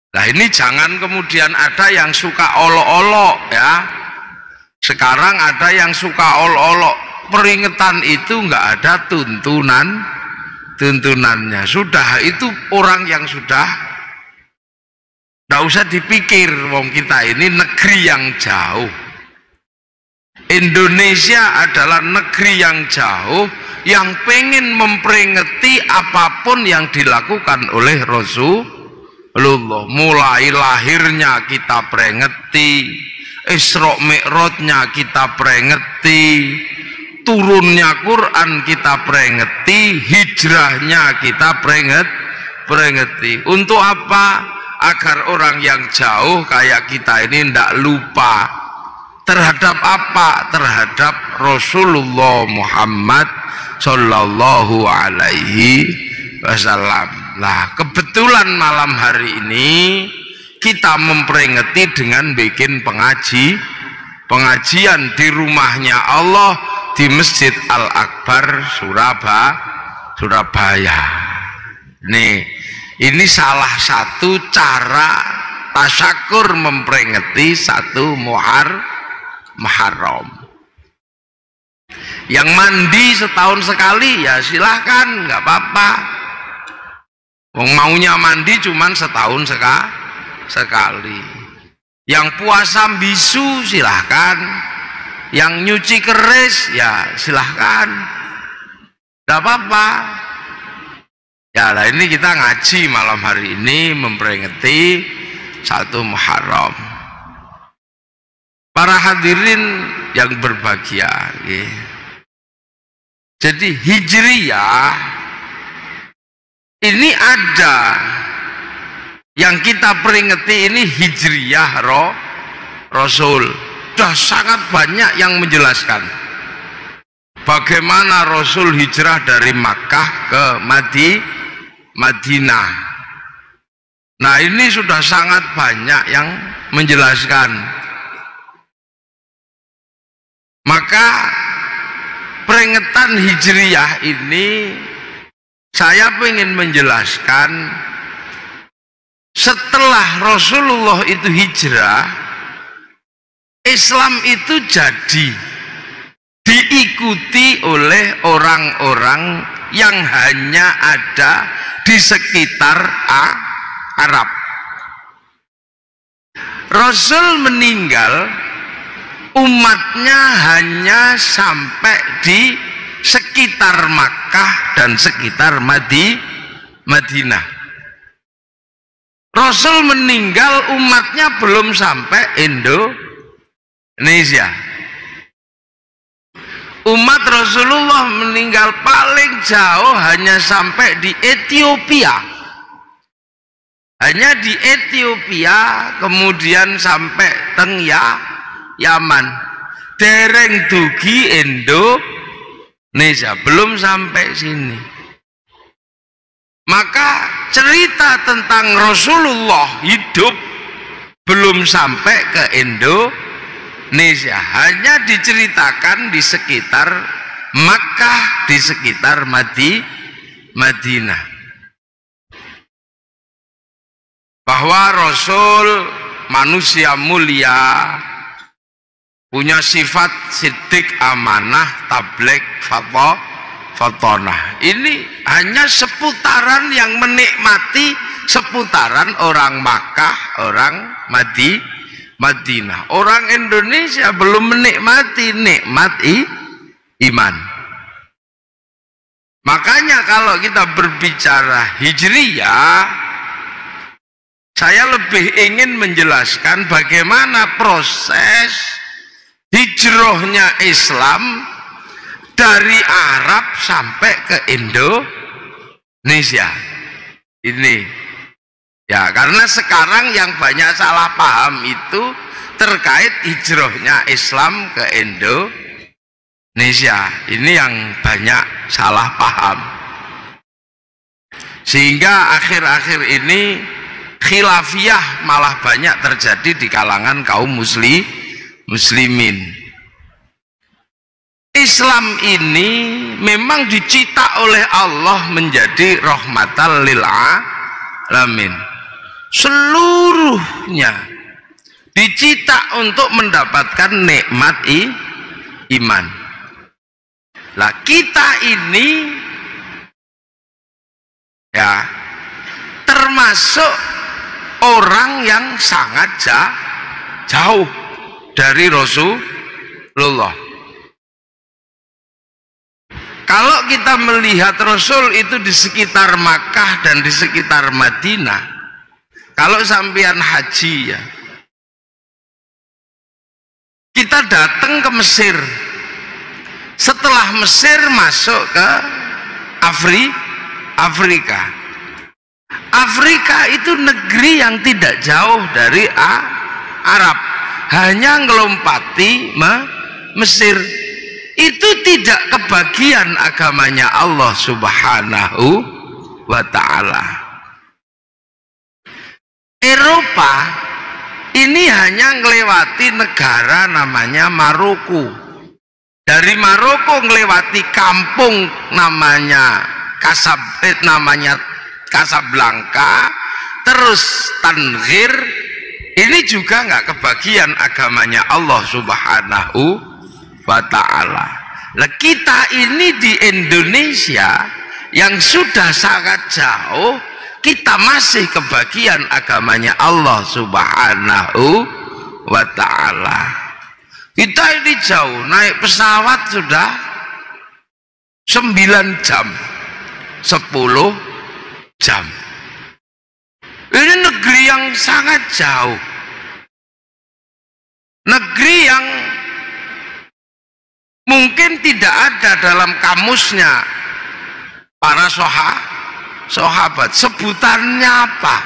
Nah ini jangan kemudian ada yang suka olok-olok ya. Sekarang ada yang suka olok-olok. Peringatan itu nggak ada tuntunannya. Sudah itu orang yang sudah nggak usah dipikir. Wong kita ini negeri yang jauh. Indonesia adalah negeri yang jauh yang pengen memperingati apapun yang dilakukan oleh Rasulullah. Mulai lahirnya kita peringati, Isra Mi'rajnya kita peringati, turunnya Quran kita peringati, hijrahnya kita peringati. Untuk apa? Agar orang yang jauh kayak kita ini tidak lupa terhadap apa? Terhadap Rasulullah Muhammad Sallallahu Alaihi Wasallam. Nah, kebetulan malam hari ini kita memperingati dengan bikin pengajian di rumahnya Allah di Masjid Al-Akbar Surabaya. Nih, ini salah satu cara tasyakur memperingati satu Muharram. Yang mandi setahun sekali ya silahkan, nggak apa-apa. Wong maunya mandi cuman setahun sekali. Yang puasa bisu silahkan. Yang nyuci keris ya silahkan, nggak apa-apa. Ya lah, ini kita ngaji malam hari ini memperingati satu Muharram. Para hadirin yang berbahagia, ya. Jadi Hijriyah ini ada yang kita peringati ini Hijriyah Rasul. Sudah sangat banyak yang menjelaskan bagaimana Rasul hijrah dari Makkah ke Madinah. Nah ini sudah sangat banyak yang menjelaskan. Maka peringatan Hijriyah ini saya ingin menjelaskan setelah Rasulullah itu hijrah, Islam itu jadi diikuti oleh orang-orang yang hanya ada di sekitar Arab. Rasul meninggal, umatnya hanya sampai di sekitar Makkah dan sekitar Madinah. Rasul meninggal, umatnya belum sampai Indonesia. Umat Rasulullah meninggal paling jauh hanya sampai di Ethiopia. Hanya di Ethiopia, kemudian sampai teng Yaman. Dereng dugi Indonesia, belum sampai sini. Maka cerita tentang Rasulullah hidup belum sampai ke Indonesia, hanya diceritakan di sekitar Makkah, di sekitar Madinah. Bahwa Rasul manusia mulia, punya sifat siddiq, amanah, tabligh, fatonah. Ini hanya seputaran yang menikmati seputaran orang Makkah, orang Madinah. Orang Indonesia belum menikmati nikmat iman. Makanya kalau kita berbicara Hijriyah, saya lebih ingin menjelaskan bagaimana proses hijrahnya Islam dari Arab sampai ke Indonesia. Ini ya, karena sekarang yang banyak salah paham itu terkait hijrahnya Islam ke Indonesia. Ini yang banyak salah paham, sehingga akhir-akhir ini khilafiyah malah banyak terjadi di kalangan kaum muslimin. Islam ini memang dicipta oleh Allah menjadi rahmatan lil alamin. seluruhnya dicita untuk mendapatkan nikmat iman. Lah kita ini ya termasuk orang yang sangat jauh dari Rasulullah. Kalau kita melihat Rasul itu di sekitar Makkah dan di sekitar Madinah, kalau sampean haji ya, kita datang ke Mesir, setelah Mesir masuk ke Afrika. Afrika itu negeri yang tidak jauh dari Arab, hanya ngelompati Mesir. Itu tidak kebagian agamanya Allah Subhanahu wa ta'ala. Eropa ini hanya ngelewati negara namanya Maroko. Dari Maroko ngelewati kampung namanya Casablanca, terus Tangier. Ini juga nggak kebagian agamanya Allah Subhanahu wa ta'ala. Nah, kita ini di Indonesia yang sudah sangat jauh, kita masih kebagian agamanya Allah Subhanahu wa ta'ala. Kita ini jauh, naik pesawat sudah 9 jam, 10 jam. Ini negeri yang sangat jauh, negeri yang mungkin tidak ada dalam kamusnya para sahabat. Sebutannya apa?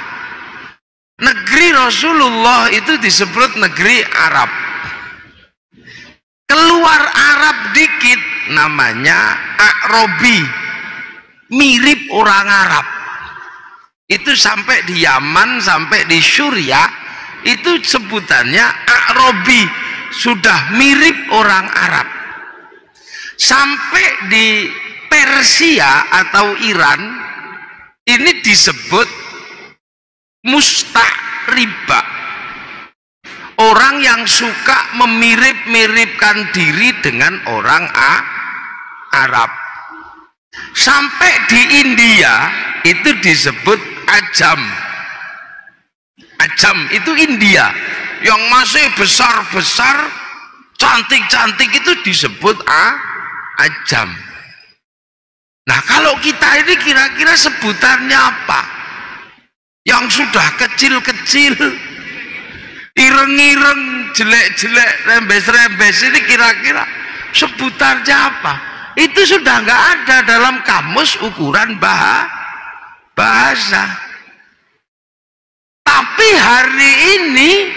Negeri Rasulullah itu disebut negeri Arab. Keluar Arab dikit namanya A'robi, mirip orang Arab. Itu sampai di Yaman, sampai di Syria, itu sebutannya A'robi, sudah mirip orang Arab. Sampai di Persia atau Iran ini disebut musta'riba, orang yang suka memirip-miripkan diri dengan orang Arab. Sampai di India itu disebut ajam. Ajam itu India yang masih besar-besar, cantik-cantik, itu disebut ajam. Nah, kalau kita ini kira-kira sebutannya apa? Yang sudah kecil-kecil, ireng-ireng, jelek-jelek, rembes-rembes, ini kira-kira sebutannya apa? Itu sudah nggak ada dalam kamus ukuran bahasa. Tapi hari ini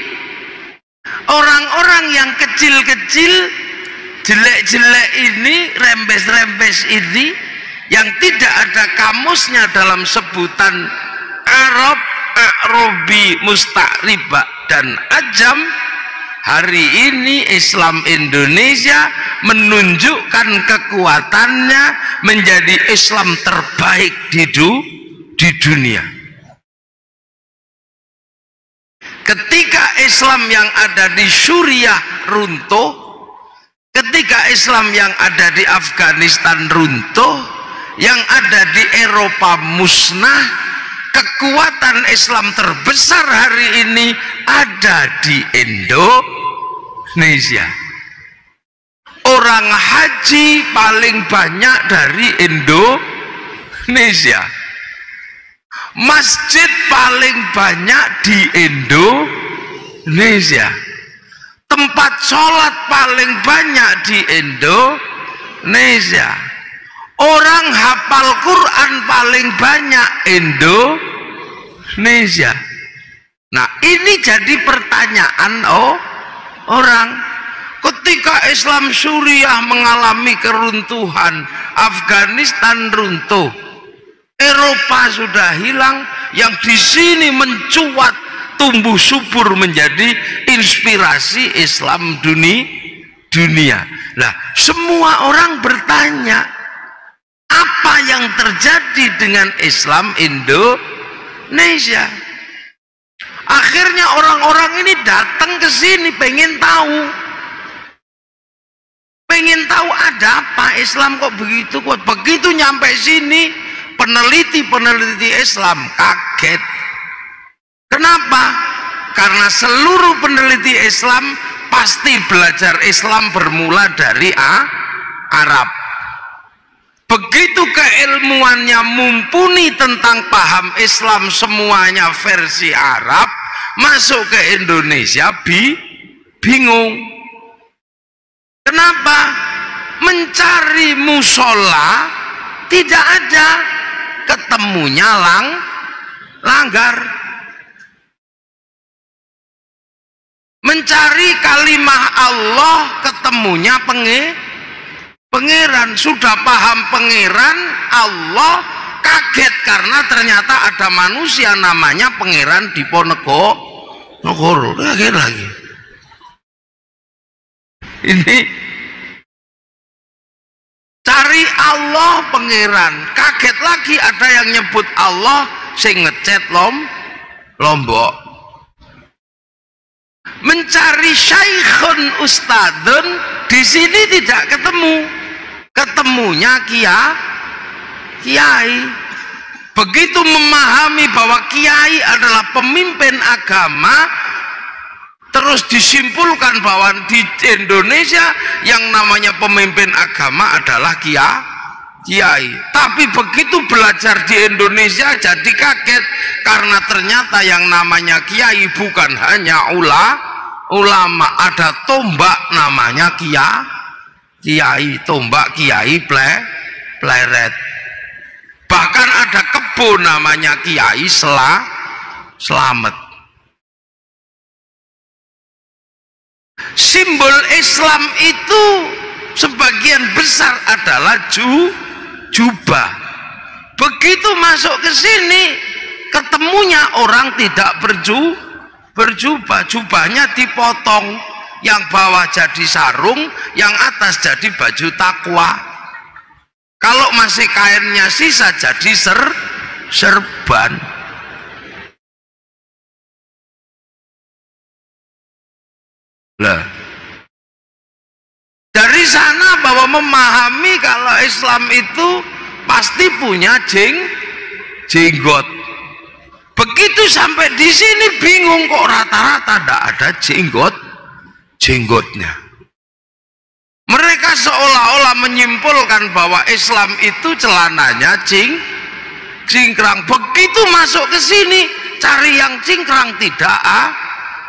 orang-orang yang kecil-kecil, jelek-jelek ini, rembes-rembes ini, yang tidak ada kamusnya dalam sebutan Arab, A'robi, musta'riba, dan ajam, hari ini Islam Indonesia menunjukkan kekuatannya menjadi Islam terbaik di dunia. Ketika Islam yang ada di Suriah runtuh, ketika Islam yang ada di Afghanistan runtuh, yang ada di Eropa musnah, kekuatan Islam terbesar hari ini ada di Indonesia. Orang haji paling banyak dari Indonesia. Masjid paling banyak di Indonesia. Tempat sholat paling banyak di Indonesia. Orang hafal Quran paling banyak Indonesia. Nah, ini jadi pertanyaan orang. Ketika Islam Suriah mengalami keruntuhan, Afghanistan runtuh, Eropa sudah hilang, yang di sini mencuat, tumbuh subur menjadi inspirasi Islam dunia. Nah, semua orang bertanya, apa yang terjadi dengan Islam Indonesia? Akhirnya orang-orang ini datang ke sini pengen tahu ada apa Islam kok begitu kuat. Begitu nyampe sini peneliti Islam kaget. Kenapa? Karena seluruh peneliti Islam pasti belajar Islam bermula dari Arab. Begitu keilmuannya mumpuni tentang paham Islam semuanya versi Arab, masuk ke Indonesia bingung. Kenapa? Mencari musola tidak ada, ketemunya langgar. Mencari kalimah Allah ketemunya pangeran. Sudah paham pangeran Allah, kaget karena ternyata ada manusia namanya pangeran Diponegoro. Kaget lagi. Ini cari Allah pangeran, kaget lagi ada yang nyebut Allah sing ngecet Lombok. Mencari syaikhun ustadun di sini tidak ketemu, ketemunya kiai. Begitu memahami bahwa kiai adalah pemimpin agama, terus disimpulkan bahwa di Indonesia yang namanya pemimpin agama adalah kiai. Tapi begitu belajar di Indonesia jadi kaget karena ternyata yang namanya kiai bukan hanya ulama, ada tombak namanya kiai, tombak kiai pleret. Bahkan ada kebun namanya Kiai Slamet. Simbol Islam itu sebagian besar adalah jubah. Begitu masuk ke sini ketemunya orang tidak berjubah, jubahnya dipotong, yang bawah jadi sarung, yang atas jadi baju takwa. Kalau masih kainnya sisa jadi serban. Lah, dari sana bahwa memahami kalau Islam itu pasti punya jenggot. Begitu sampai di sini bingung kok rata-rata tidak ada jenggotnya. Mereka seolah-olah menyimpulkan bahwa Islam itu celananya cingkrang. Begitu masuk ke sini cari yang cingkrang tidak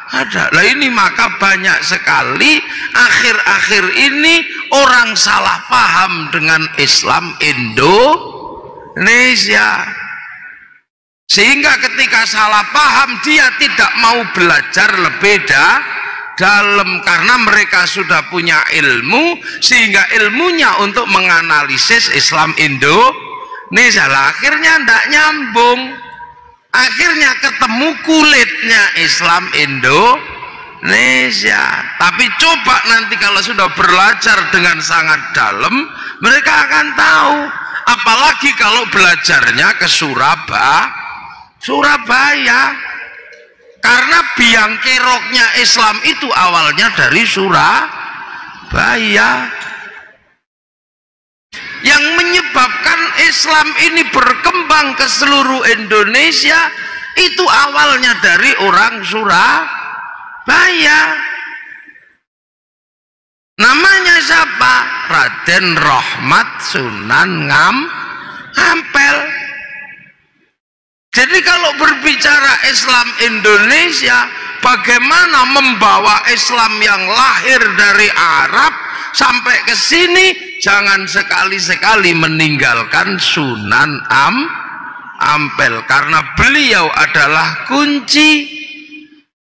ada. Lah ini maka banyak sekali akhir-akhir ini orang salah paham dengan Islam Indonesia. Sehingga ketika salah paham dia tidak mau belajar lebih dalam karena mereka sudah punya ilmu, sehingga ilmunya untuk menganalisis Islam Indonesia lah, akhirnya tidak nyambung. Akhirnya ketemu kulitnya Islam Indonesia. Tapi coba nanti kalau sudah belajar dengan sangat dalam, mereka akan tahu. Apalagi kalau belajarnya ke Surabaya. Karena biang keroknya Islam itu awalnya dari Surabaya. Yang menyebabkan Islam ini berkembang ke seluruh Indonesia itu awalnya dari orang Surabaya. Namanya siapa? Raden Rohmat Sunan Ngampel. Jadi kalau berbicara Islam Indonesia, bagaimana membawa Islam yang lahir dari Arab sampai ke sini, jangan sekali-sekali meninggalkan Sunan Ampel, karena beliau adalah kunci.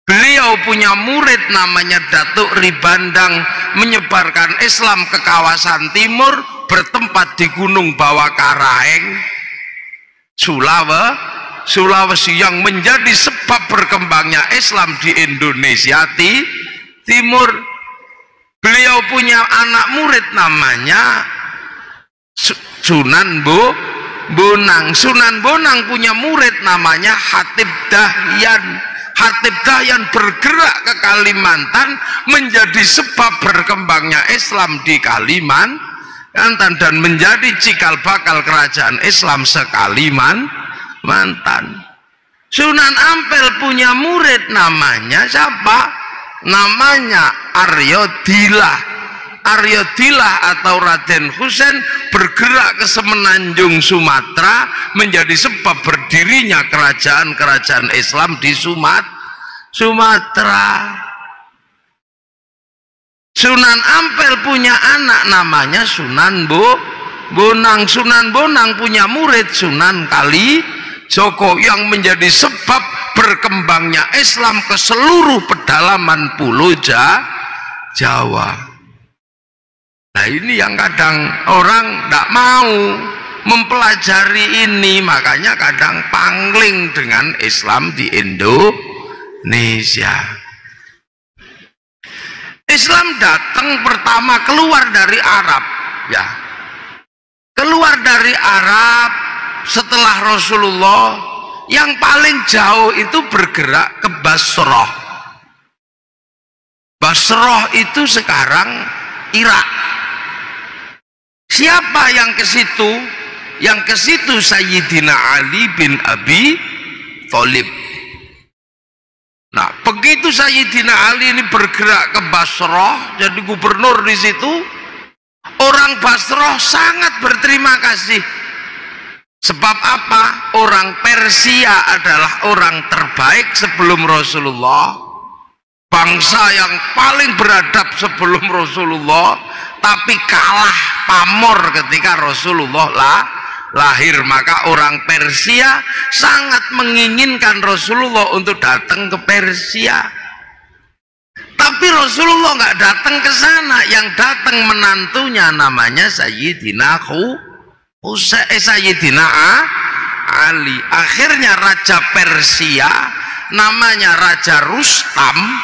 Beliau punya murid namanya Datuk Ribandang, menyebarkan Islam ke kawasan timur, bertempat di Gunung Bawah Karaeng, Sulawesi, yang menjadi sebab berkembangnya Islam di Indonesia timur. Beliau punya anak murid namanya Sunan Bonang. Sunan Bonang punya murid namanya Hatib Dahyan. Hatib Dahyan bergerak ke Kalimantan menjadi sebab berkembangnya Islam di Kalimantan dan menjadi cikal bakal kerajaan Islam se-Kalimantan. Sunan Ampel punya murid namanya siapa? Namanya Arya Dilah. Arya Dilah atau Raden Husein bergerak ke Semenanjung Sumatera menjadi sebab berdirinya kerajaan-kerajaan Islam di Sumatera. Sunan Ampel punya anak namanya Sunan Bonang. Sunan Bonang punya murid Sunan Kalijogo yang menjadi sebab berkembangnya Islam ke seluruh pedalaman pulau Jawa. Nah ini yang kadang orang tidak mau mempelajari ini, makanya kadang pangling dengan Islam di Indonesia. Islam datang pertama keluar dari Arab, ya. Keluar dari Arab setelah Rasulullah, yang paling jauh itu bergerak ke Basrah. Basrah itu sekarang Irak. Siapa yang ke situ? Yang ke situ Sayyidina Ali bin Abi Thalib. Nah, begitu Sayyidina Ali ini bergerak ke Basrah, jadi gubernur di situ, orang Basrah sangat berterima kasih. Sebab apa? Orang Persia adalah orang terbaik sebelum Rasulullah, bangsa yang paling beradab sebelum Rasulullah, tapi kalah pamor ketika Rasulullah lahir. Maka orang Persia sangat menginginkan Rasulullah untuk datang ke Persia, tapi Rasulullah nggak datang ke sana. Yang datang menantunya namanya Sayyidina Sayyidina Ali. Akhirnya Raja Persia namanya Raja Rustam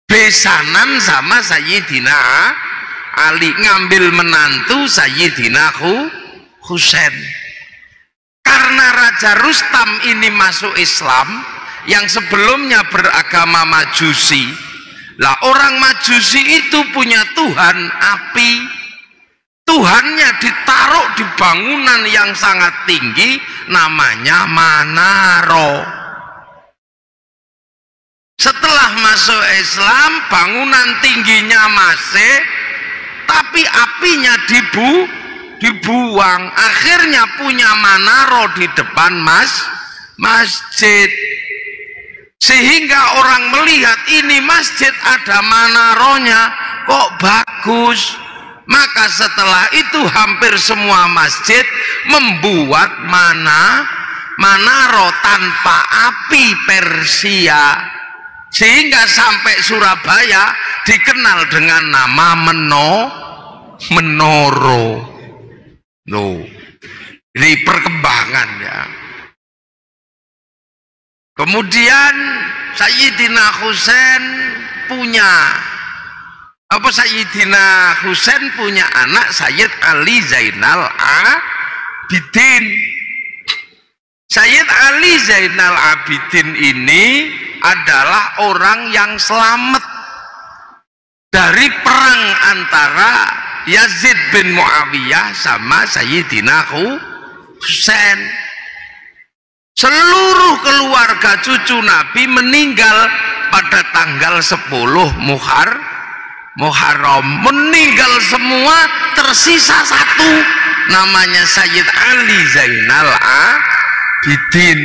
besanan sama Sayyidina Ali, ngambil menantu Sayyidina Husain. Karena Raja Rustam ini masuk Islam, yang sebelumnya beragama Majusi. Lah orang Majusi itu punya Tuhan api. Tuhannya ditaruh di bangunan yang sangat tinggi, namanya Manaro. Setelah masuk Islam, bangunan tingginya masih, tapi apinya dibuang. Akhirnya punya Manaro di depan masjid, sehingga orang melihat ini masjid ada Manaronya, kok bagus. Maka setelah itu hampir semua masjid membuat Manaro tanpa api Persia, sehingga sampai Surabaya dikenal dengan nama Menoro. Ini perkembangan, ya. Kemudian Sayyidina Husain punya Sayyidina Husain punya anak Sayyid Ali Zainal Abidin. Sayyid Ali Zainal Abidin ini adalah orang yang selamat dari perang antara Yazid bin Muawiyah sama Sayyidina Husain. Seluruh keluarga cucu Nabi meninggal pada tanggal 10 Muharram. Meninggal semua, tersisa satu, namanya Sayyid Ali Zainal Abidin.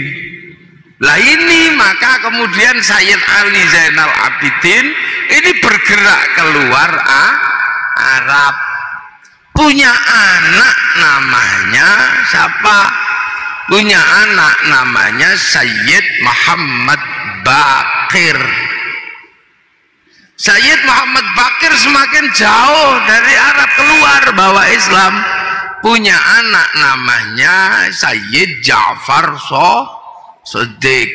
Lah ini maka kemudian Sayyid Ali Zainal Abidin ini bergerak keluar Arab, punya anak namanya siapa? Punya anak namanya Sayyid Muhammad Baqir. Sayyid Muhammad Baqir semakin jauh dari Arab keluar bawa Islam, punya anak namanya Sayyid Ja'far Shodiq,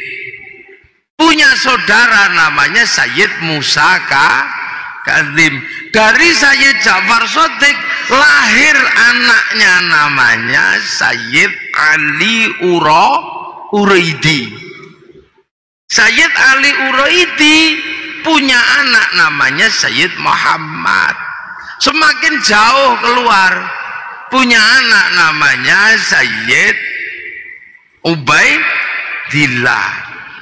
punya saudara namanya Sayyid Musa Kadzim. Dari Sayyid Ja'far Shodiq lahir anaknya namanya Sayyid Ali Uraidi. Sayyid Ali Uraidi punya anak namanya Sayyid Muhammad. Semakin jauh keluar punya anak namanya Sayyid Ubaidillah.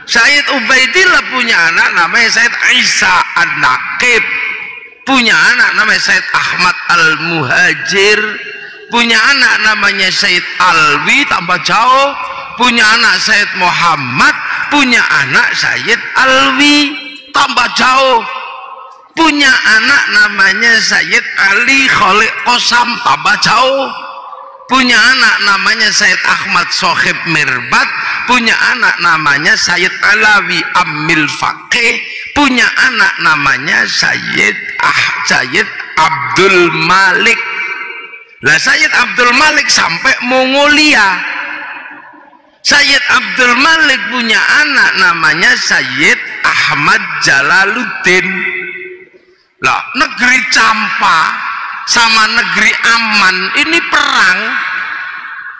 Sayyid Ubaidillah punya anak namanya Sayyid Isa An-Naqib. Punya anak namanya Sayyid Ahmad Al-Muhajir. Punya anak namanya Sayyid Alwi, tambah jauh. Punya anak Sayyid Muhammad. Punya anak Sayyid Alwi, tambah jauh. Punya anak namanya Sayyid Ali Khaliq Qosam, tambah jauh. Punya anak namanya Sayyid Ahmad Sohib Mirbat. Punya anak namanya Sayyid Alawi Amil Faqih. Punya anak namanya Sayyid Abdul Malik. Lah Sayyid Abdul Malik sampai Mongolia. Sayyid Abdul Malik punya anak namanya Sayyid Ahmad Jalaluddin. Lah negeri Campa sama negeri Aman ini perang,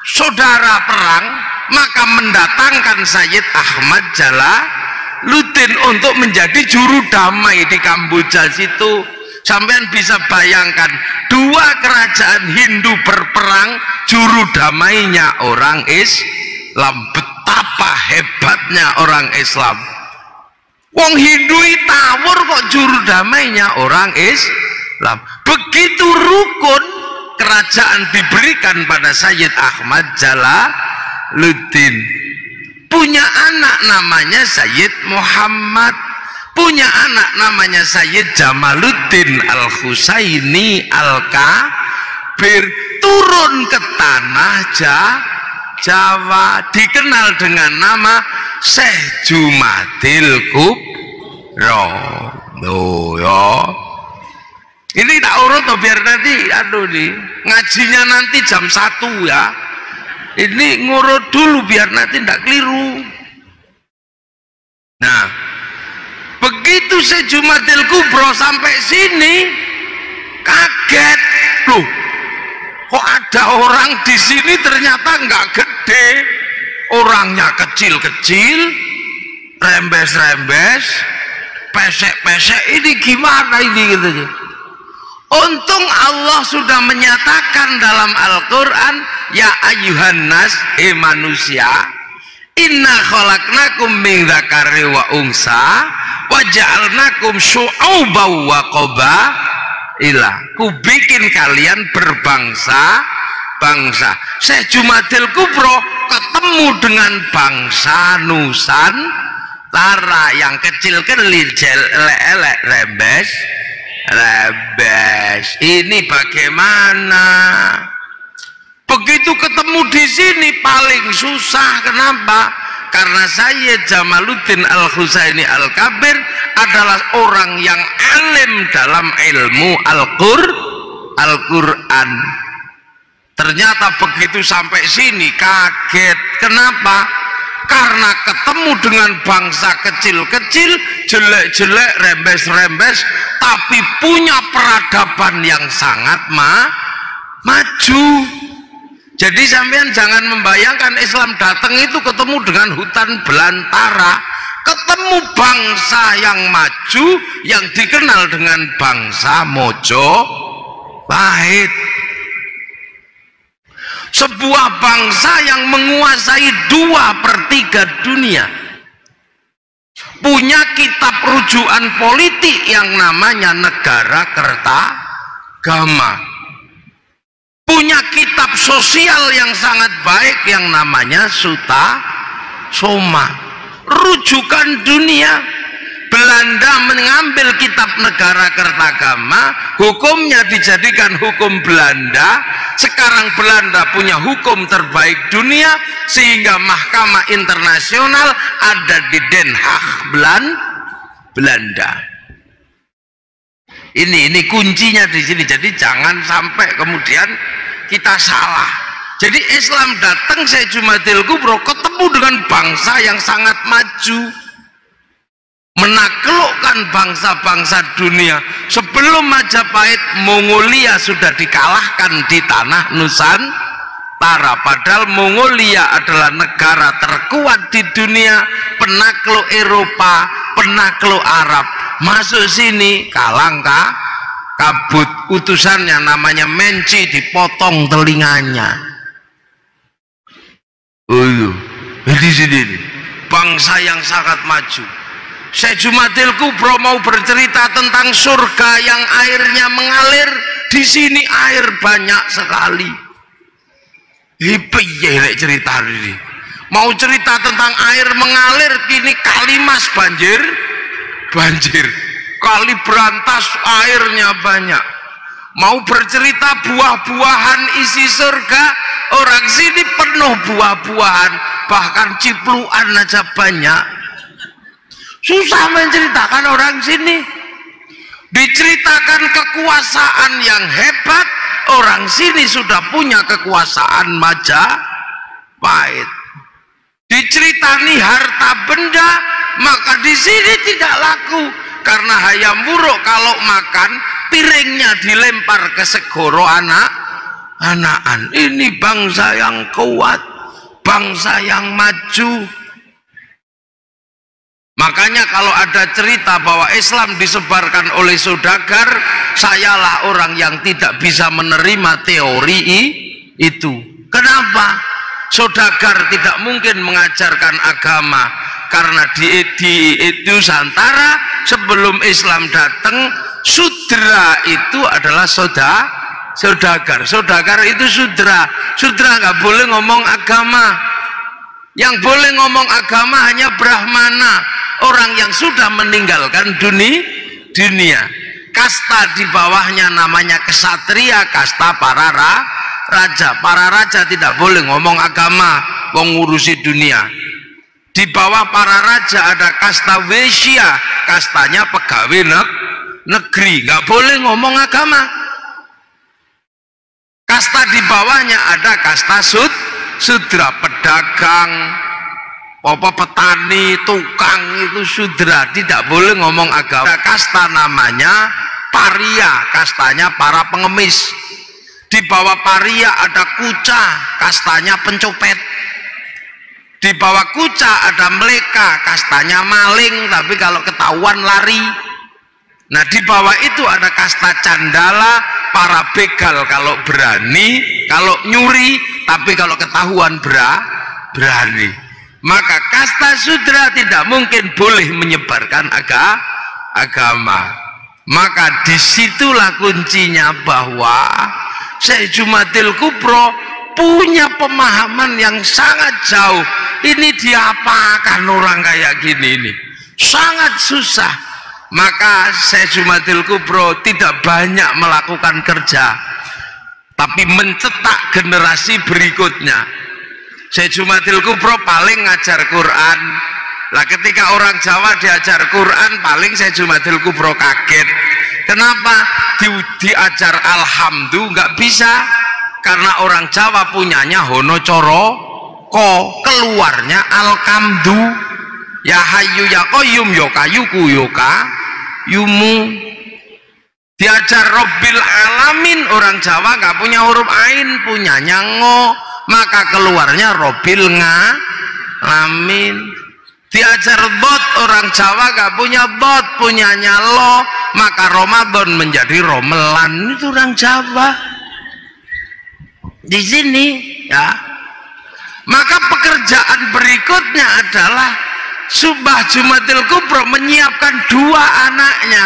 saudara perang, maka mendatangkan Sayyid Ahmad Jalaluddin untuk menjadi juru damai di Kamboja situ. Sampean bisa bayangkan dua kerajaan Hindu berperang, juru damainya orang Islam. Betapa hebatnya orang Islam. Wong Hindu tawur kok juru damainya orang Islam. Begitu rukun kerajaan diberikan pada Sayyid Ahmad Jalaluddin. Punya anak namanya Sayyid Muhammad. Punya anak namanya Sayyid Jamaluddin Al-Husaini Al-Kabir. Turun ke tanah Jawa, dikenal dengan nama Syekh Jumadil Kubro. Loh ya. Ini tak urut toh, biar nanti ngajinya nanti jam 1 ya. Ini ngurut dulu biar nanti tidak keliru. Nah, begitu Syekh Jumadil Kubro sampai sini kaget, loh kok ada orang di sini ternyata nggak gede, orangnya kecil-kecil, rembes-rembes, pesek-pesek, ini gimana ini gitu. Untung Allah sudah menyatakan dalam Al-Quran, ya ayyuhan nas, manusia, inna khalaqnakum min dzakari wa unsa wa ja'alnakum syu'uban wa qabailah. Ku bikin kalian berbangsa-bangsa. Syekh Jumadil Kubro ketemu dengan bangsa Nusantara yang kecil-kecil, elek-elek, rembes. Ini bagaimana? Begitu ketemu di sini paling susah. Kenapa? Karena Sayyid Jamaluddin Al-Husaini Al-Kabir adalah orang yang alim dalam ilmu Al-Quran. Ternyata begitu sampai sini kaget. Kenapa? Karena ketemu dengan bangsa kecil-kecil, jelek-jelek, rembes-rembes, tapi punya peradaban yang sangat maju. Jadi sampean jangan membayangkan Islam datang itu ketemu dengan hutan belantara. Ketemu bangsa yang maju yang dikenal dengan bangsa Mojopahit. Sebuah bangsa yang menguasai 2/3 dunia. Punya kitab rujukan politik yang namanya Negara Kertagama. Punya kitab sosial yang sangat baik yang namanya Sutasoma. Rujukan dunia. Belanda mengambil kitab Negara Kertagama, hukumnya dijadikan hukum Belanda. Sekarang Belanda punya hukum terbaik dunia, sehingga mahkamah internasional ada di Den Haag, Belanda. Ini kuncinya di sini. Jadi jangan sampai kemudian kita salah. Jadi Islam datang, Syekh Jumadil Kubro ketemu dengan bangsa yang sangat maju, menaklukkan bangsa-bangsa dunia. Sebelum Majapahit, Mongolia sudah dikalahkan di tanah Nusantara. Utara, padahal Mongolia adalah negara terkuat di dunia, penakluk Eropa, penakluk Arab. Masuk sini kalangka kabut, utusannya namanya Menci dipotong telinganya. Oh, di sini bangsa yang sangat maju. Syekh Jumadil Kubro mau bercerita tentang surga yang airnya mengalir. Di sini air banyak sekali. Piye cerita ini? Mau cerita tentang air mengalir, kini Kalimas banjir. Kali Berantas airnya banyak. Mau bercerita buah-buahan isi surga, orang sini penuh buah-buahan, bahkan cipluan aja banyak. Susah menceritakan orang sini. Diceritakan kekuasaan yang hebat, orang sini sudah punya kekuasaan Majapahit. Diceritani harta benda, maka di sini tidak laku, karena hayam buruk kalau makan piringnya dilempar ke segoro anak-anakan. Ini bangsa yang kuat, bangsa yang maju. Makanya kalau ada cerita bahwa Islam disebarkan oleh saudagar, sayalah orang yang tidak bisa menerima teori itu. Kenapa? Saudagar tidak mungkin mengajarkan agama, karena di Nusantara sebelum Islam datang, sudra itu adalah saudagar. Saudagar itu sudra nggak boleh ngomong agama. Yang boleh ngomong agama hanya Brahmana, orang yang sudah meninggalkan dunia. Kasta di bawahnya namanya kesatria, kasta para raja. Para raja tidak boleh ngomong agama, ngurusi dunia. Di bawah para raja ada kasta Wesya, kastanya pegawai negeri, nggak boleh ngomong agama. Kasta di bawahnya ada kasta sudra, pedagang, petani, tukang, itu sudra, tidak boleh ngomong agama. Ada kasta namanya paria, kastanya para pengemis. Di bawah paria ada kuca, kastanya pencopet. Di bawah kuca ada meleka, kastanya maling, tapi kalau ketahuan lari. Nah, di bawah itu ada kasta candala, para begal kalau berani, kalau nyuri, tapi kalau ketahuan berani. Maka kasta sudra tidak mungkin boleh menyebarkan agama. Maka disitulah kuncinya bahwa Syekh Jumadil Kubro punya pemahaman yang sangat jauh. Ini diapakan orang kayak gini ini? Sangat susah. Maka Syekh Jumadil Kubro tidak banyak melakukan kerja, tapi mencetak generasi berikutnya. Syekh Jumadil Kubro paling ngajar Quran. Lah ketika orang Jawa diajar Quran, paling Syekh Jumadil Kubro kaget. Kenapa? Diajar alhamdulillah nggak bisa, karena orang Jawa punyanya hono coro ko, keluarnya alkamdu. Ya hayu ya koyum yo kayuku yo yumu. Diajar Robbil Alamin, orang Jawa nggak punya huruf ain, punyanya ngo, maka keluarnya Robbil Alamin. Diajar dot, orang Jawa nggak punya dot, punyanya lo, maka Ramadan menjadi Romelan. Itu orang Jawa di sini ya. Maka pekerjaan berikutnya adalah Subah Jumadil Kubro menyiapkan dua anaknya.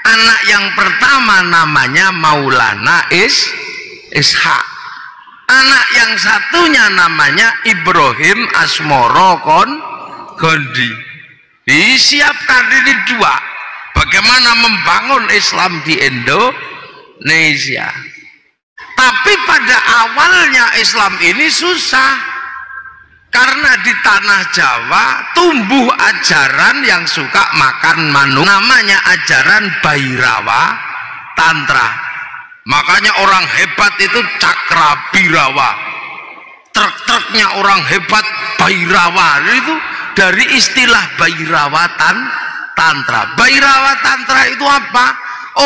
Anak yang pertama namanya Maulana Ishak. Anak yang satunya namanya Ibrahim Asmoro Gondi. Disiapkan ini dua. Bagaimana membangun Islam di Indonesia. Tapi pada awalnya Islam ini susah. Karena di tanah Jawa tumbuh ajaran yang suka makan manuk, namanya ajaran Bhairawa Tantra. Makanya orang hebat itu Cakrabirawa, truk-truknya orang hebat Bhairawa, itu dari istilah Bhairawa Tantra. Bhairawa Tantra itu apa?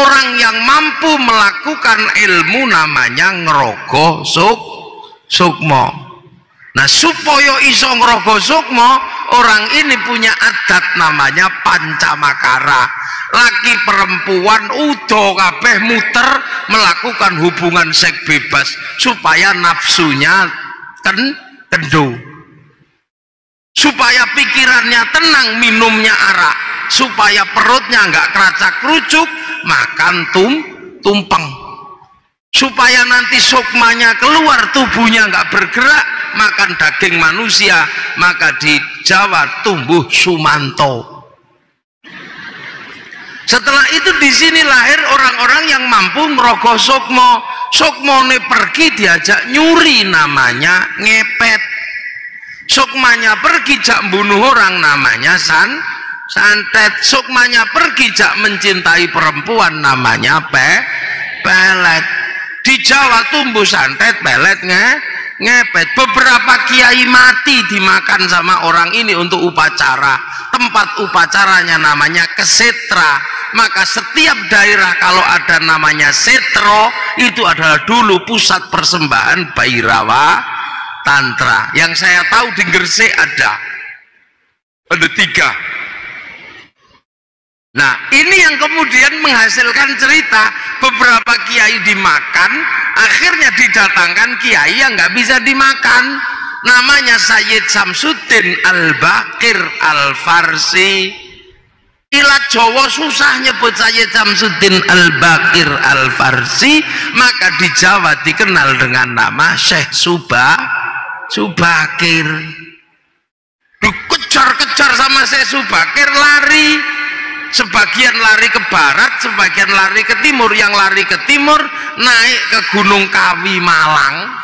Orang yang mampu melakukan ilmu namanya ngerogoh sukma. Nah, supaya iso ngrogo sukma, orang ini punya adat namanya pancamakara. Laki perempuan udo kabeh muter melakukan hubungan seks bebas supaya nafsunya kendu, supaya pikirannya tenang, minumnya arak, supaya perutnya nggak keracak kerucuk, makan tumpeng, supaya nanti sukmanya keluar, tubuhnya nggak bergerak, makan daging manusia. Maka di Jawa tumbuh sumanto. Setelah itu di sini lahir orang-orang yang mampu ngrogo sukma. Sukmane pergi diajak nyuri, namanya ngepet. Sukmanya pergi jak bunuh orang, namanya santet. Sukmanya pergi jak mencintai perempuan, namanya pelet. Di Jawa tumbuh santet, pelet, ngepet. Beberapa kiai mati dimakan sama orang ini untuk upacara. Tempat upacaranya namanya kesetra. Maka setiap daerah kalau ada namanya setro, itu adalah dulu pusat persembahan Bhairawa Tantra. Yang saya tahu di Gresik ada 3. Nah, ini yang kemudian menghasilkan cerita beberapa kiai dimakan, akhirnya didatangkan kiai yang nggak bisa dimakan, namanya Sayyid Samsuddin Al-Baqir Al-Farsi. Ilat Jawa susah nyebut Sayyid Samsuddin Al-Baqir Al-Farsi, maka di Jawa dikenal dengan nama Syekh Subakir. Dikejar-kejar sama Syekh Subakir, lari. Sebagian lari ke barat, sebagian lari ke timur. Yang lari ke timur naik ke Gunung Kawi Malang,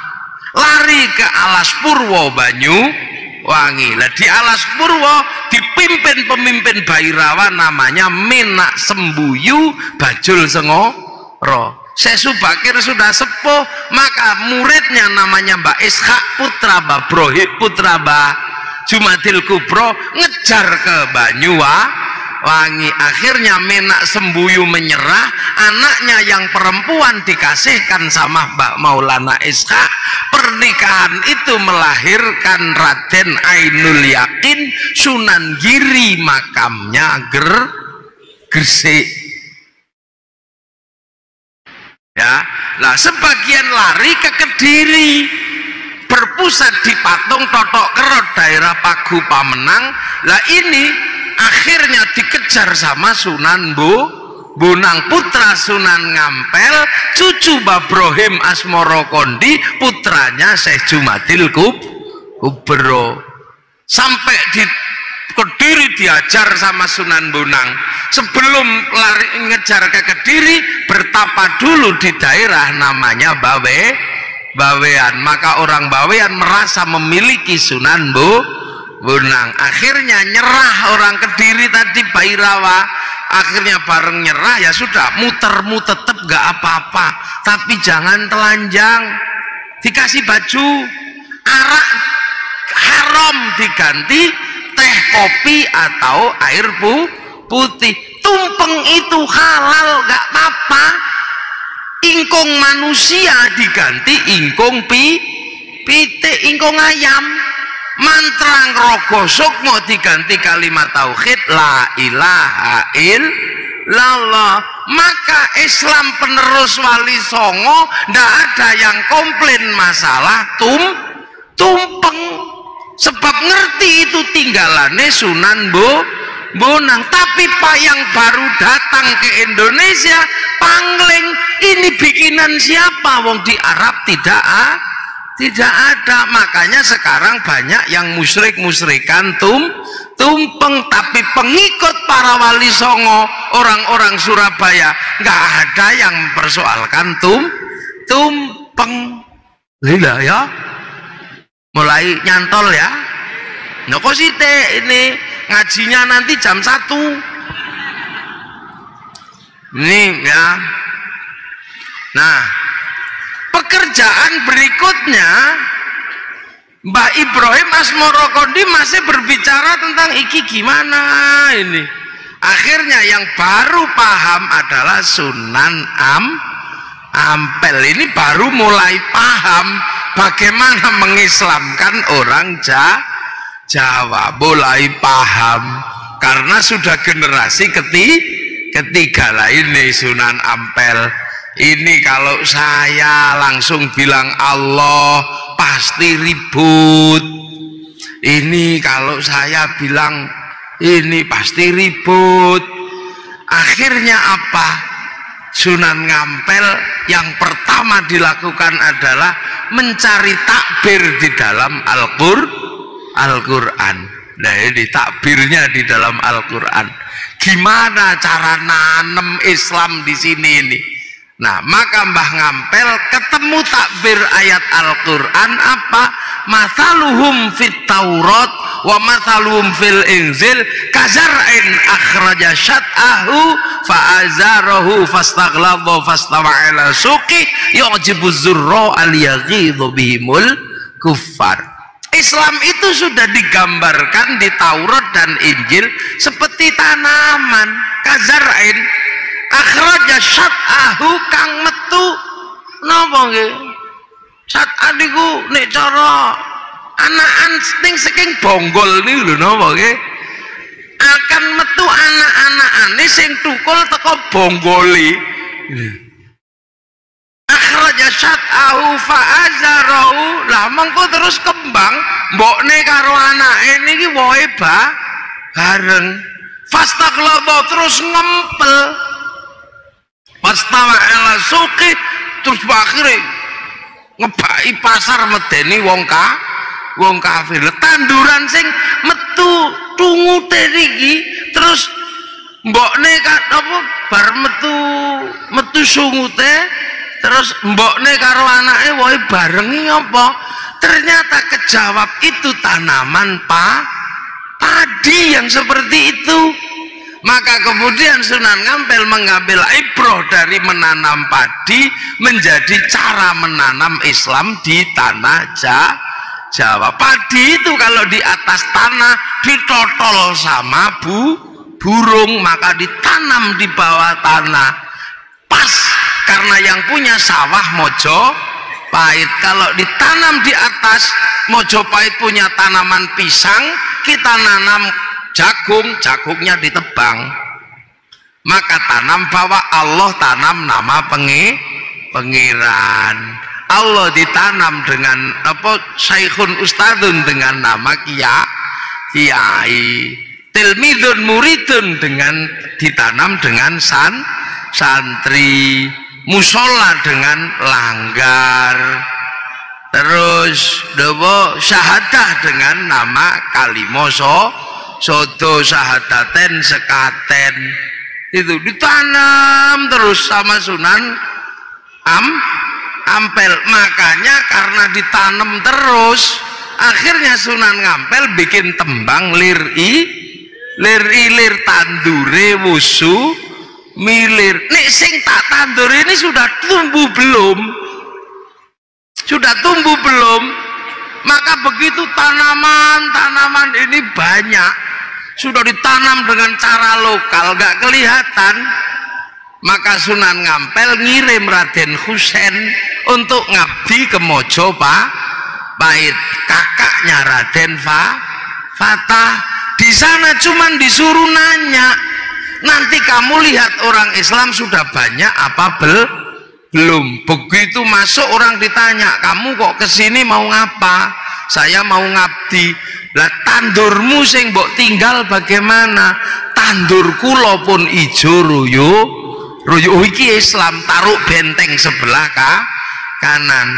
lari ke Alas Purwo Banyuwangi. Lah di Alas Purwo dipimpin pemimpin Bhairawa namanya Menak Sembuyu Bajul Sengoro. Syekh Subakir sudah sepuh, maka muridnya namanya Mbak Ishak putra Mbak Brohib putra Mbak Jumadil Kubro ngejar ke Banyuwangi. Akhirnya Menak Sembuyu menyerah, anaknya yang perempuan dikasihkan sama Mbak Maulana Ishak. Pernikahan itu melahirkan Raden Ainul Yakin, Sunan Giri, makamnya Gresik. Ya, lah sebagian lari ke Kediri, berpusat di Patung Totok Kerot daerah Pagu Pamenang. Lah ini akhirnya dikejar sama Sunan Bonang putra Sunan Ngampel, cucu Babrohim Asmoro Kondi, putranya Syekh Jumadil Kubro. Sampai di Kediri diajar sama Sunan Bonang. Sebelum lari ngejar ke Kediri, bertapa dulu di daerah namanya Bawean. Maka orang Bawean merasa memiliki Sunan Bonang. Akhirnya nyerah orang Kediri tadi Bhairawa. Akhirnya bareng nyerah, ya sudah, mutermu tetap gak apa-apa, tapi jangan telanjang. Dikasih baju arak haram, diganti teh kopi atau air putih. Tumpeng itu halal, gak apa-apa. Ingkung manusia diganti ingkung pitik, ingkung ayam. Mantra ngrogo sukma diganti kalimat tauhid la ilaha illallah. Maka Islam penerus Wali Songo ndak ada yang komplain masalah tumpeng, sebab ngerti itu tinggalannya Sunan Bonang. Tapi Pak yang baru datang ke Indonesia pangling, ini bikinan siapa? Wong di Arab tidak ada. Makanya sekarang banyak yang musyrik-musyrikan tumpeng. Tapi pengikut para Wali Songo, orang-orang Surabaya, nggak ada yang mempersoalkan tumpeng. Lila ya, mulai nyantol ya. Noko site ini ngajinya nanti jam 1 ini ya. Nah, pekerjaan berikutnya Mbak Ibrahim Asmoro Kondi masih berbicara tentang iki gimana ini. Akhirnya yang baru paham adalah Sunan Ampel. Ini baru mulai paham bagaimana mengislamkan orang Jawa, mulai paham karena sudah generasi ketiga lah ini Sunan Ampel. Ini kalau saya langsung bilang Allah pasti ribut. Ini kalau saya bilang ini pasti ribut. Akhirnya apa? Sunan Ngampel yang pertama dilakukan adalah mencari takbir di dalam Al-Quran. Nah ini takbirnya di dalam Al-Quran. Gimana cara nanem Islam di sini ini? Nah maka Mbah Ngampel ketemu takbir ayat Al-Quran apa? Mathaluhum fit Taurat wa mathaluhum fil Injil kazar'in akhraja syat'ahu fa'azarahu fastaghladha fastawa ala suqi yu'jibu zurra al-yaghidhu bihimul kuffar. Islam itu sudah digambarkan di Taurat dan Injil seperti tanaman. Kazar'in akhraja syat'ahu kang metu napa nggih? Syat'an niku nek cara anakan sing saking bonggol niku lho napa nggih? Akan metu anak-anakane sing tukul teko bonggole. Akhraja syat'ahu fa'azarahu. Lah mengko terus kembang mbokne karo anake niki wohe bareng. Fastaghlaba terus ngempel. Pastawa ala suqi terus akhire ngebaki pasar medeni wong kafir. Tanduran sing metu tungute niki terus mbokne apa bar metu sungute terus mbokne karo anake wae barengi apa? Ternyata kejawab itu tanaman padi yang seperti itu. Maka kemudian Sunan Ngampel mengambil ibrah dari menanam padi menjadi cara menanam Islam di tanah Jawa. Padi itu kalau di atas tanah ditotol sama burung, maka ditanam di bawah tanah. Pas karena yang punya sawah Mojopahit. Kalau ditanam di atas, Mojopahit punya tanaman pisang, kita nanam jagungnya ditebang. Maka tanam bahwa Allah tanam nama pengiran. Allah ditanam dengan apa? Syekhun Ustadun dengan nama kiai. Tilmidun muridun dengan ditanam dengan santri. Musola dengan langgar. Terus syahadah dengan nama kalimoso sodo syahadaten sekaten. Itu ditanam terus sama Sunan Ampel. Makanya karena ditanam terus akhirnya Sunan Ngampel bikin tembang lir tandure wusu milir. Nek sing tak tandur ini sudah tumbuh belum? Sudah tumbuh belum? Maka begitu tanaman ini banyak sudah ditanam dengan cara lokal gak kelihatan, maka Sunan Ngampel ngirim Raden Husein untuk ngabdi ke Mojopahit, kakaknya Raden Fatah. Di sana cuman disuruh nanya, nanti kamu lihat orang Islam sudah banyak apa belum. Begitu masuk orang ditanya, kamu kok kesini mau ngapa? Saya mau ngabdi. Lah tandurmu sing mbok tinggal bagaimana? Tandur kula pun ijo royo iki Islam, taruh benteng sebelah kanan.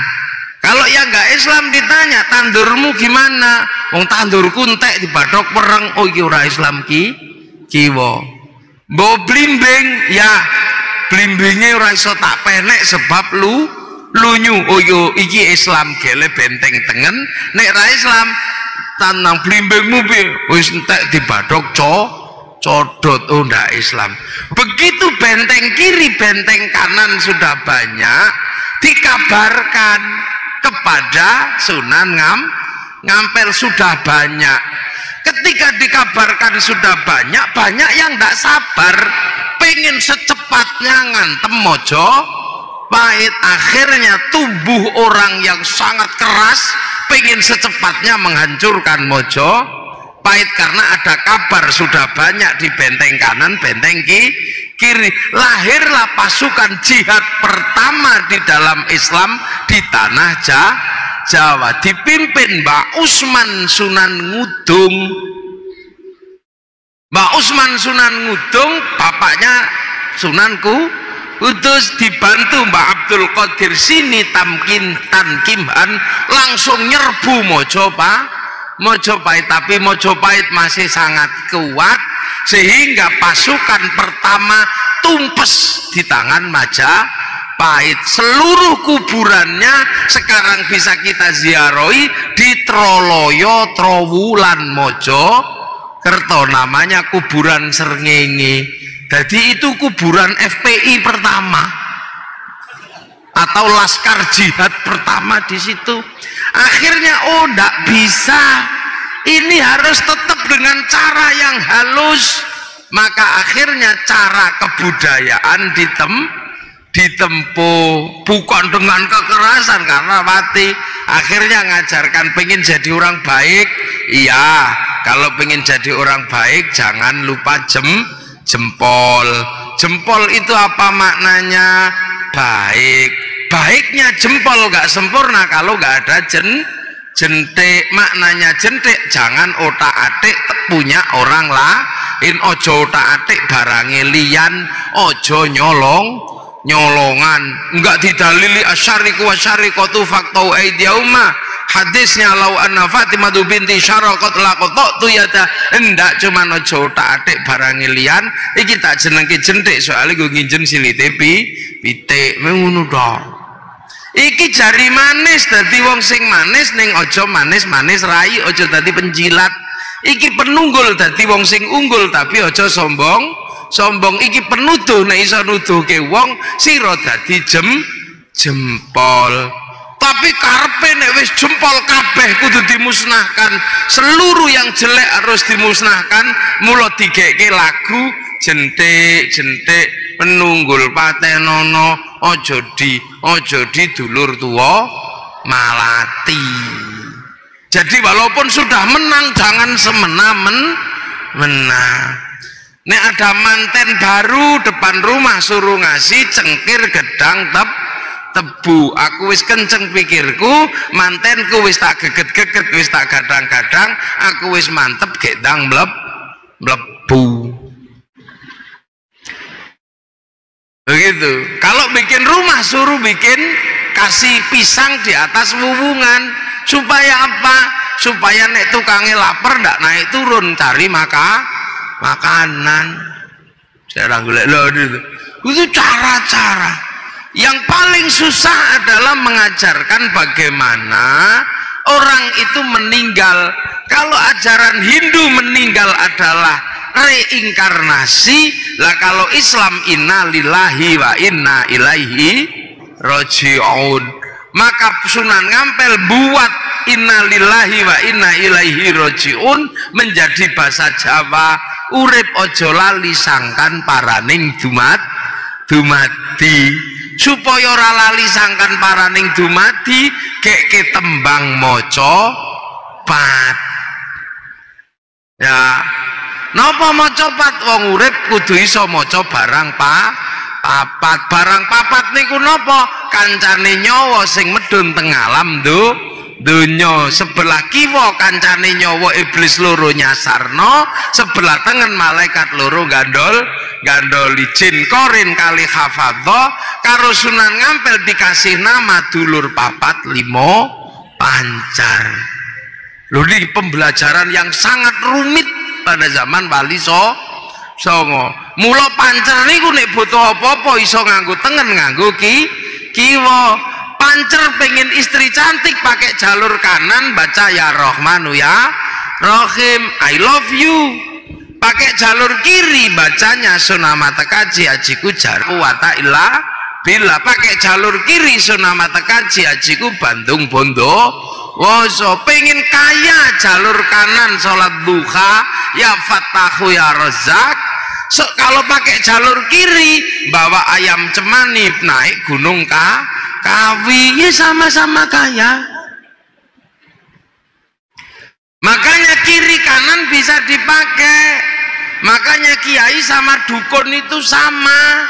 Kalau yang nggak Islam ditanya tandurmu gimana? Wong tandurku entek di badok pereng. Oh iki ora Islam kiwa. Mbok blimbing ya blimbinge ora iso tak penek sebab lunyu. Oh yo iki Islam gele benteng tengen. Nek ra Islam tanang blimbingmu piye? Wis entek di badok codot. Oh ndak Islam. Begitu benteng kiri benteng kanan sudah banyak, dikabarkan kepada Sunan Ngampel sudah banyak. Ketika dikabarkan sudah banyak yang tidak sabar pengen secepatnya ngantem pahit. Akhirnya tubuh orang yang sangat keras pengen secepatnya menghancurkan Mojopahit karena ada kabar sudah banyak di benteng kanan, benteng kiri. Lahirlah pasukan jihad pertama di dalam Islam di tanah Jawa, dipimpin Mbak Usman Sunan Ngudung. Mbak Usman Sunan Ngudung bapaknya Sunan Kudus, dibantu Mbak Abdul Qadir Sini Tankimhan langsung nyerbu Mojopahit. Tapi Mojopahit masih sangat kuat sehingga pasukan pertama tumpes di tangan Majapahit. Seluruh kuburannya sekarang bisa kita ziarahi di Troloyo Trowulan Mojokerto, namanya kuburan Srengenge. Jadi itu kuburan FPI pertama atau Laskar Jihad pertama di situ. Akhirnya ndak bisa, ini harus tetap dengan cara yang halus. Maka akhirnya cara kebudayaan ditempuh bukan dengan kekerasan karena mati. Akhirnya ngajarkan pengen jadi orang baik. Iya, kalau pengen jadi orang baik jangan lupa jempol. Jempol itu apa maknanya? Baik. Baiknya jempol gak sempurna kalau gak ada jentik. Maknanya jentik jangan otak atik punya orang lain. Ojo otak atik barange liyan, ojo nyolongan. Enggak didalili asyariku wasyarikatu faktau aidiyauma. Hadisnya lau anna Fatimah binti Syaraqat laqattu yada. Enggak cuma ojo otak atik barange liyan iki tak jenengke jentik soalnya gue nginjen silite pitik ngono dong. Iki jari manis dadi wong sing manis ning ojo manis-manis rai, ojo dadi penjilat. Iki penunggul dadi wong sing unggul tapi ojo sombong. Iki penuduh nek iso nuduhke wong sira dadi jempol. Tapi karepe nek wis jempol kabeh kudu dimusnahkan. Seluruh yang jelek harus dimusnahkan. Mula digeke lagu jentik penunggul patenono ojo di dulur tua malati. Jadi walaupun sudah menang jangan menang. Nek ada manten baru depan rumah suruh ngasih cengkir gedang tebu. Aku wis kenceng pikirku, mantenku wis tak geget-geget, wis tak gadang-gadang, aku wis mantep gedang mlebu. Begitu. Kalau bikin rumah suruh kasih pisang di atas wuwungan. Supaya apa? Supaya nek tukangnya lapar ndak naik turun cari makanan. Jarang golek lho itu cara-cara. Yang paling susah adalah mengajarkan bagaimana orang itu meninggal. Kalau ajaran Hindu meninggal adalah reinkarnasi, lah kalau Islam inna lillahi wa inna ilaihi raji'un. Maka Sunan Ngampel buat inna lillahi wa inna ilaihi raji'un menjadi bahasa Jawa. Urip ojo lali sangkan paraning dumadi. Supaya ora lali sangkan paraning dumadi keke tembang Mojopat. Ya, napa Mojopat? Wong urip kudu iso maca barang papat. Barang papat niku napa? Kancane nyawa sing medun teng alam donya. Sebelah kiwa kancane nyawa iblis loro nyasarno, sebelah tengen malaikat loro gandoli. Jin korin kali hafadho karo Sunan Ngampel dikasih nama dulur papat limo pancar. Lho, ini pembelajaran yang sangat rumit pada zaman Wali Songo. Mula pancer niku nek butuh apa-apa iso nganggo tengen, nganggo kiwa. Pancer pengen istri cantik pakai jalur kanan baca ya Rahmanu ya Rahim, I love you. Pakai jalur kiri bacanya sunamata kaji ajiku jaru wata illa bila. Pakai jalur kiri sunamata kaji ajiku Bandung Bondo Woso. Pengen kaya jalur kanan sholat duha ya Fatahu ya Razak. Kalau pakai jalur kiri bawa ayam cemani naik gunung Kawi, ya sama-sama kaya. Makanya kiri kanan bisa dipakai. Makanya kiai sama dukun itu sama.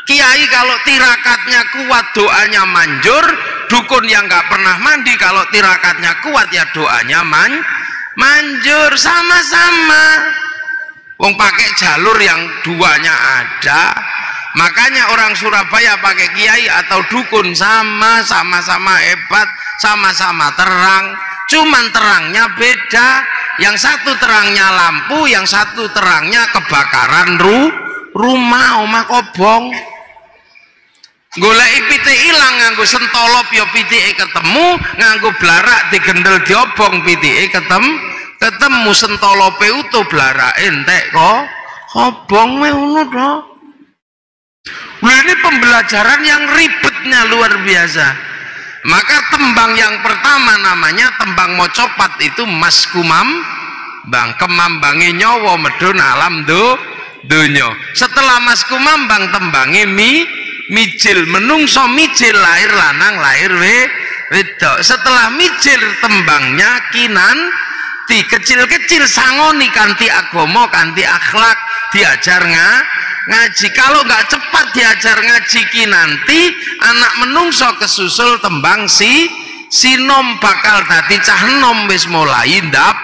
Kiai kalau tirakatnya kuat doanya manjur, dukun yang nggak pernah mandi kalau tirakatnya kuat ya doanya manjur, sama-sama. Wong pakai jalur yang duanya ada. Makanya orang Surabaya pakai kiai atau dukun sama-sama hebat, sama-sama terang, cuman terangnya beda. Yang satu terangnya lampu, yang satu terangnya kebakaran rumah kobong. Goleki pitik ilang nganggo sentolop ya pitike ketemu, nganggo blarak digendel diobong pitike ketemu sentolope utuh blarake entek kok kobong ngono to. Ini pembelajaran yang ribetnya luar biasa. Maka tembang yang pertama namanya tembang mocopat itu mas kumam bang kemambangi nyawa medun alam donya. Setelah mas kumambang tembangi mijil menungso mijil lahir lanang lahir wedok. Setelah mijil tembangnya kinan ti kecil-kecil sangoni kanti agama kanti akhlak diajar ngaji. Kalau nggak cepat diajar ngaji ki nanti anak menungso kesusul tembang sinom bakal dadi cah enom wis mulai ndap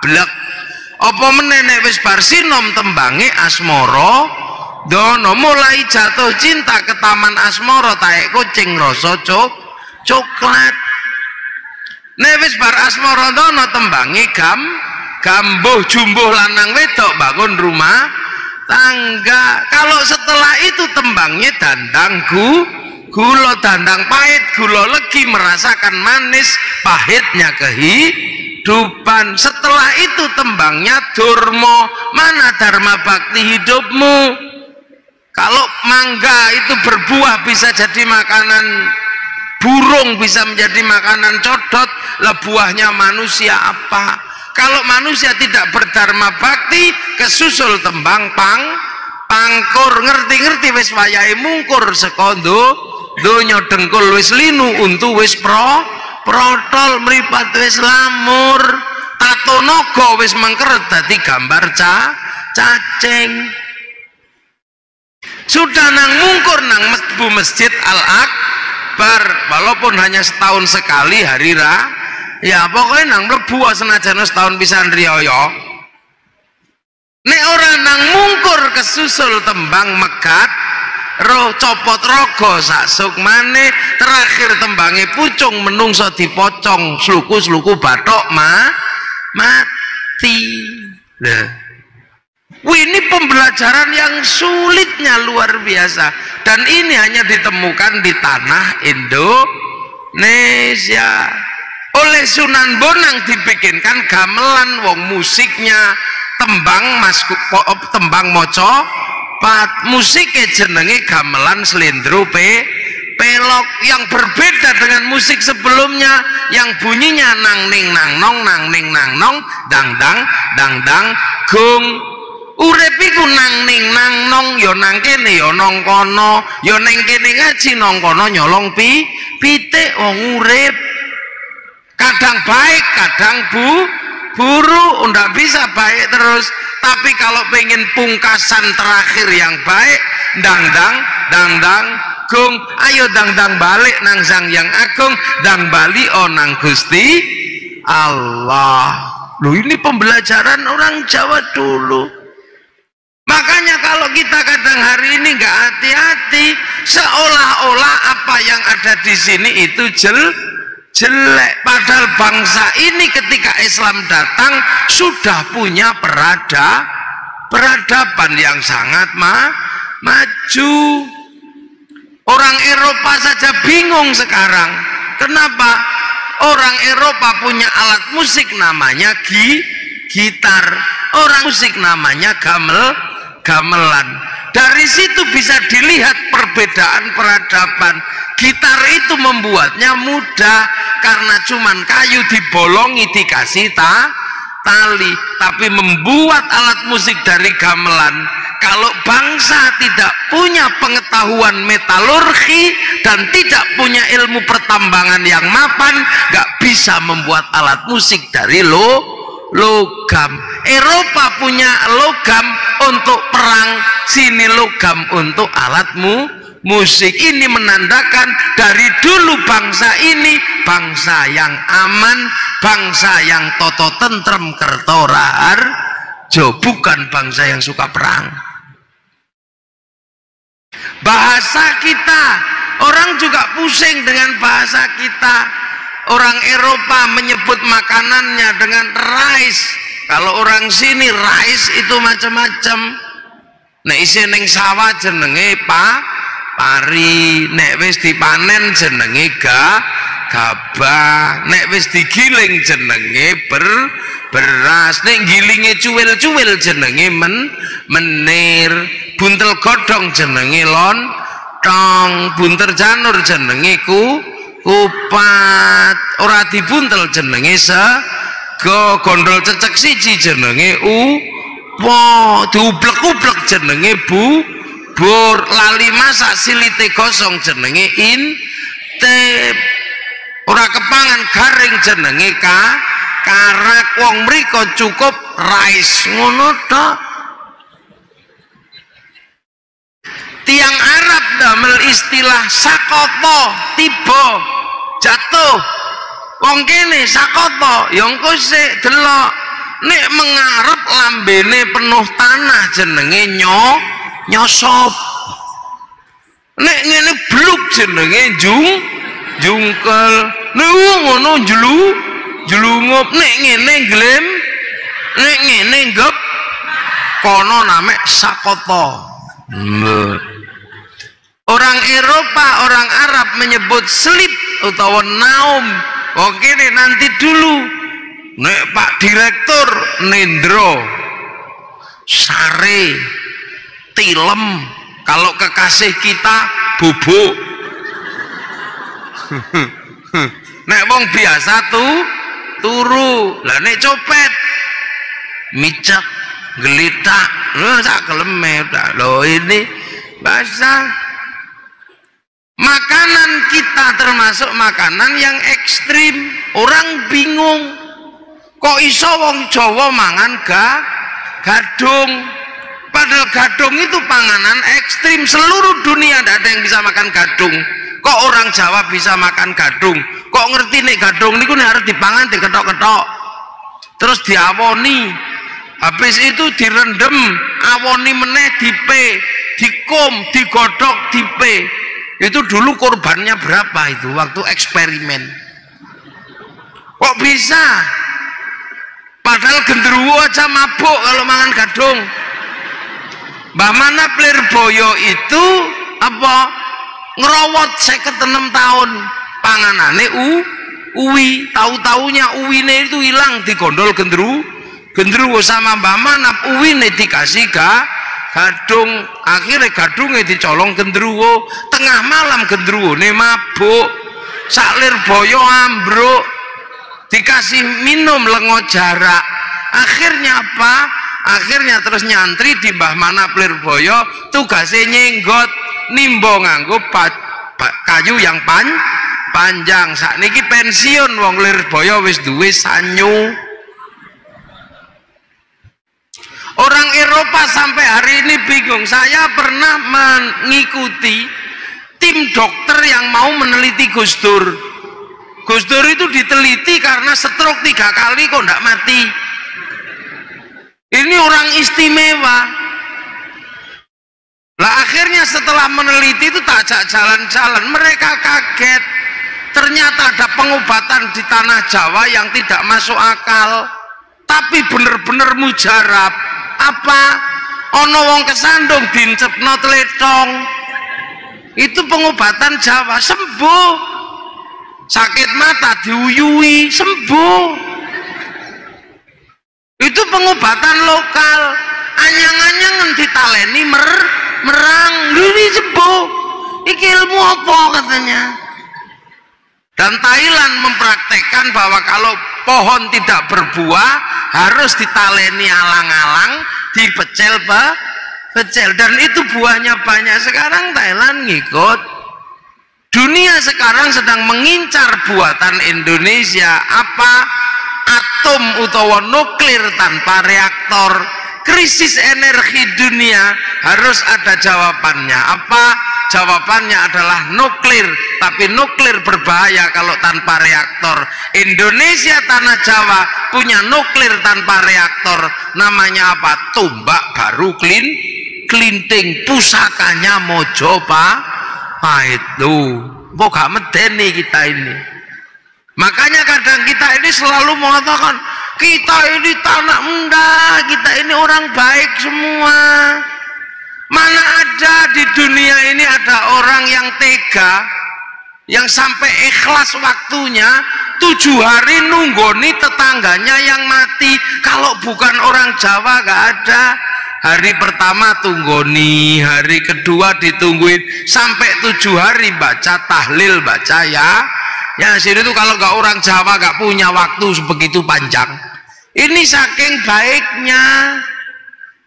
blek. Apa meneh wis bar sinom tembange asmara dono mulai jatuh cinta ke taman asmara taek kucing rasa coklat. Wis bar asmara dono tembange gambuh jumbuh lanang wedok bangun rumah tangga. Kalau setelah itu tembangnya dandang gula dandang pahit gula legi merasakan manis pahitnya kehidupan. Setelah itu tembangnya durmo mana dharma bakti hidupmu. Kalau mangga itu berbuah bisa jadi makanan burung, bisa menjadi makanan codot, lah buahnya manusia apa? Kalau manusia tidak berdharma bakti kesusul tembang pangkur ngerti-ngerti wis wayahe mungkur sekondo donya dengkul wis linu untu wis protol mripat wis lamur tato naga wis mengkeret dadi gambar cacing. Sudah nang mungkur nang masjid Al-Akbar walaupun hanya setahun sekali hari ya pokoknya nang mlebu senajan setahun pisan riyaya. Nek ora nang mungkur kesusul tembang megat roh copot rogo sak sukmane terakhir tembange pucung menungso dipocong sluku-sluku bathok mati. Ini pembelajaran yang sulitnya luar biasa dan ini hanya ditemukan di tanah Indonesia. Oleh Sunan Bonang dibikinkan gamelan wong musiknya tembang moco musiknya jenenge gamelan slendro pelok yang berbeda dengan musik sebelumnya yang bunyinya nang ning nang nong dang dang gung. Urip iku nang ning nang nong ya nang kene ya nang kono ya ning kene ngaji nang kono nyolong pitik wong urip. Kadang baik, kadang buruk, ndak bisa baik terus. Tapi kalau pengen pungkasan terakhir yang baik, dang gung, ayo dang balik nang Sang Yang Agung, dang bali nang Gusti Allah. Loh ini pembelajaran orang Jawa dulu. Makanya kalau kita kadang hari ini nggak hati-hati, seolah-olah apa yang ada di sini itu jelek, padahal bangsa ini ketika Islam datang sudah punya peradaban yang sangat maju. Orang Eropa saja bingung sekarang kenapa orang Eropa punya alat musik namanya gitar, orang musik namanya gamelan. Dari situ bisa dilihat perbedaan peradaban. Gitar itu membuatnya mudah karena cuman kayu dibolongi dikasih tali, tapi membuat alat musik dari gamelan kalau bangsa tidak punya pengetahuan metalurgi dan tidak punya ilmu pertambangan yang mapan, nggak bisa membuat alat musik dari logam. Eropa punya logam untuk perang, sini logam untuk alat musik. Ini menandakan dari dulu bangsa ini bangsa yang aman, bangsa yang toto tentrem kerto raharjo, bukan bangsa yang suka perang. Bahasa kita, orang juga pusing dengan bahasa kita. Orang Eropa menyebut makanannya dengan rice. Kalau orang sini rice itu macam-macam. Nek isi neng sawah jenenge pari, nek wis dipanen jenenge gabah, nek wis digiling jenenge beras, nek gilinge cuwil-cuwil jenenge menir, buntel godhong jenenge lontong, bunter janur jenenge kupat, ora dibuntel jenenge sego, gondol cecek siji jenenge diublek-ublek jenenge bubur, lali masak silite gosong jenenge intip, ora kepangan garing jenenge karak. Wong mriko cukup rice ngono tok. Tiang Arab damel istilah sakoto, tiba jatuh. Wong kene sakoto ya engko sik delok, nek mengarep lambene penuh tanah jenenge nyosop, nek ngene bluk jenenge jungkel, nek ngono jelungup, nek ngene glem, nek ngene gep kono name sakoto. Orang Eropa, orang Arab menyebut sleep utawa naum. Oke deh, nanti dulu nek Pak Direktur nendro sare tilem, kalau kekasih kita bubuk. Nek wong biasa turu, lah nek copet micak gelitak sak keleme lho. Ini bahasa makanan kita termasuk makanan yang ekstrim. Orang bingung kok iso wong Jawa mangan gadung, padahal gadung itu panganan ekstrim. Seluruh dunia tidak ada yang bisa makan gadung. Kok orang Jawa bisa makan gadung? Kok ngerti nih gadung niku harus dipangan, diketok-ketok terus diawoni, habis itu direndem, awoni meneh dikum, digodok, dipe. Itu dulu korbannya berapa itu waktu eksperimen? Kok bisa? Padahal genderuwo aja mabuk kalau mangan gadung. Mbah Manap Lirboyo itu apa? Ngerowot 56 tahun panganane uwi, tahu-taunya uwine itu hilang, digondol genderuwo sama Mbah Manap, uwine dikasih gadung, akhirnya gadungnya dicolong genderuwo. Tengah malam genderuwo ne mabuk, sak Lirboyo ambruk, dikasih minum lengo jarak. Akhirnya apa? Akhirnya terus nyantri di Mbah Manap Lirboyo, tugasnya nyenggot nimbo nganggo kayu yang panjang. Sakniki pensiun wong Lirboyo wis duwe sanyu. Orang Eropa sampai hari ini bingung. Saya pernah mengikuti tim dokter yang mau meneliti Gus Dur. Gus Dur itu diteliti karena stroke 3 kali kok ndak mati. Ini orang istimewa. Lah akhirnya setelah meneliti itu tak ajak jalan-jalan, mereka kaget. Ternyata ada pengobatan di tanah Jawa yang tidak masuk akal, tapi bener-bener mujarab. Apa? Ono wong kesandung dincepno tletong. Itu pengobatan Jawa, sembuh. Sakit mata diuyui, sembuh. Itu pengobatan lokal. Anyang-anyang ditaleni merang, ini sembuh. Iki ilmu apa katanya? Dan Thailand mempraktekkan bahwa kalau pohon tidak berbuah harus ditaleni alang-alang, dipecel pecel, dan itu buahnya banyak. Sekarang Thailand ngikut. Dunia sekarang sedang mengincar buatan Indonesia, apa? Atom utawa nuklir tanpa reaktor. Krisis energi dunia harus ada jawabannya. Apa? Jawabannya adalah nuklir, tapi nuklir berbahaya kalau tanpa reaktor. Indonesia tanah Jawa punya nuklir tanpa reaktor, namanya apa? Tumbak baru klinting, pusakanya Mojo itu boga medeni kita ini. Makanya kadang kita ini selalu mengatakan kita ini tanah muda, kita ini orang baik semua. Mana ada di dunia ini ada orang yang tega, yang sampai ikhlas waktunya 7 hari nunggoni tetangganya yang mati. Kalau bukan orang Jawa gak ada. Hari pertama tunggoni, hari kedua ditungguin, sampai 7 hari baca tahlil, baca ya Yasin. Itu kalau gak orang Jawa gak punya waktu sebegitu panjang. Ini saking baiknya.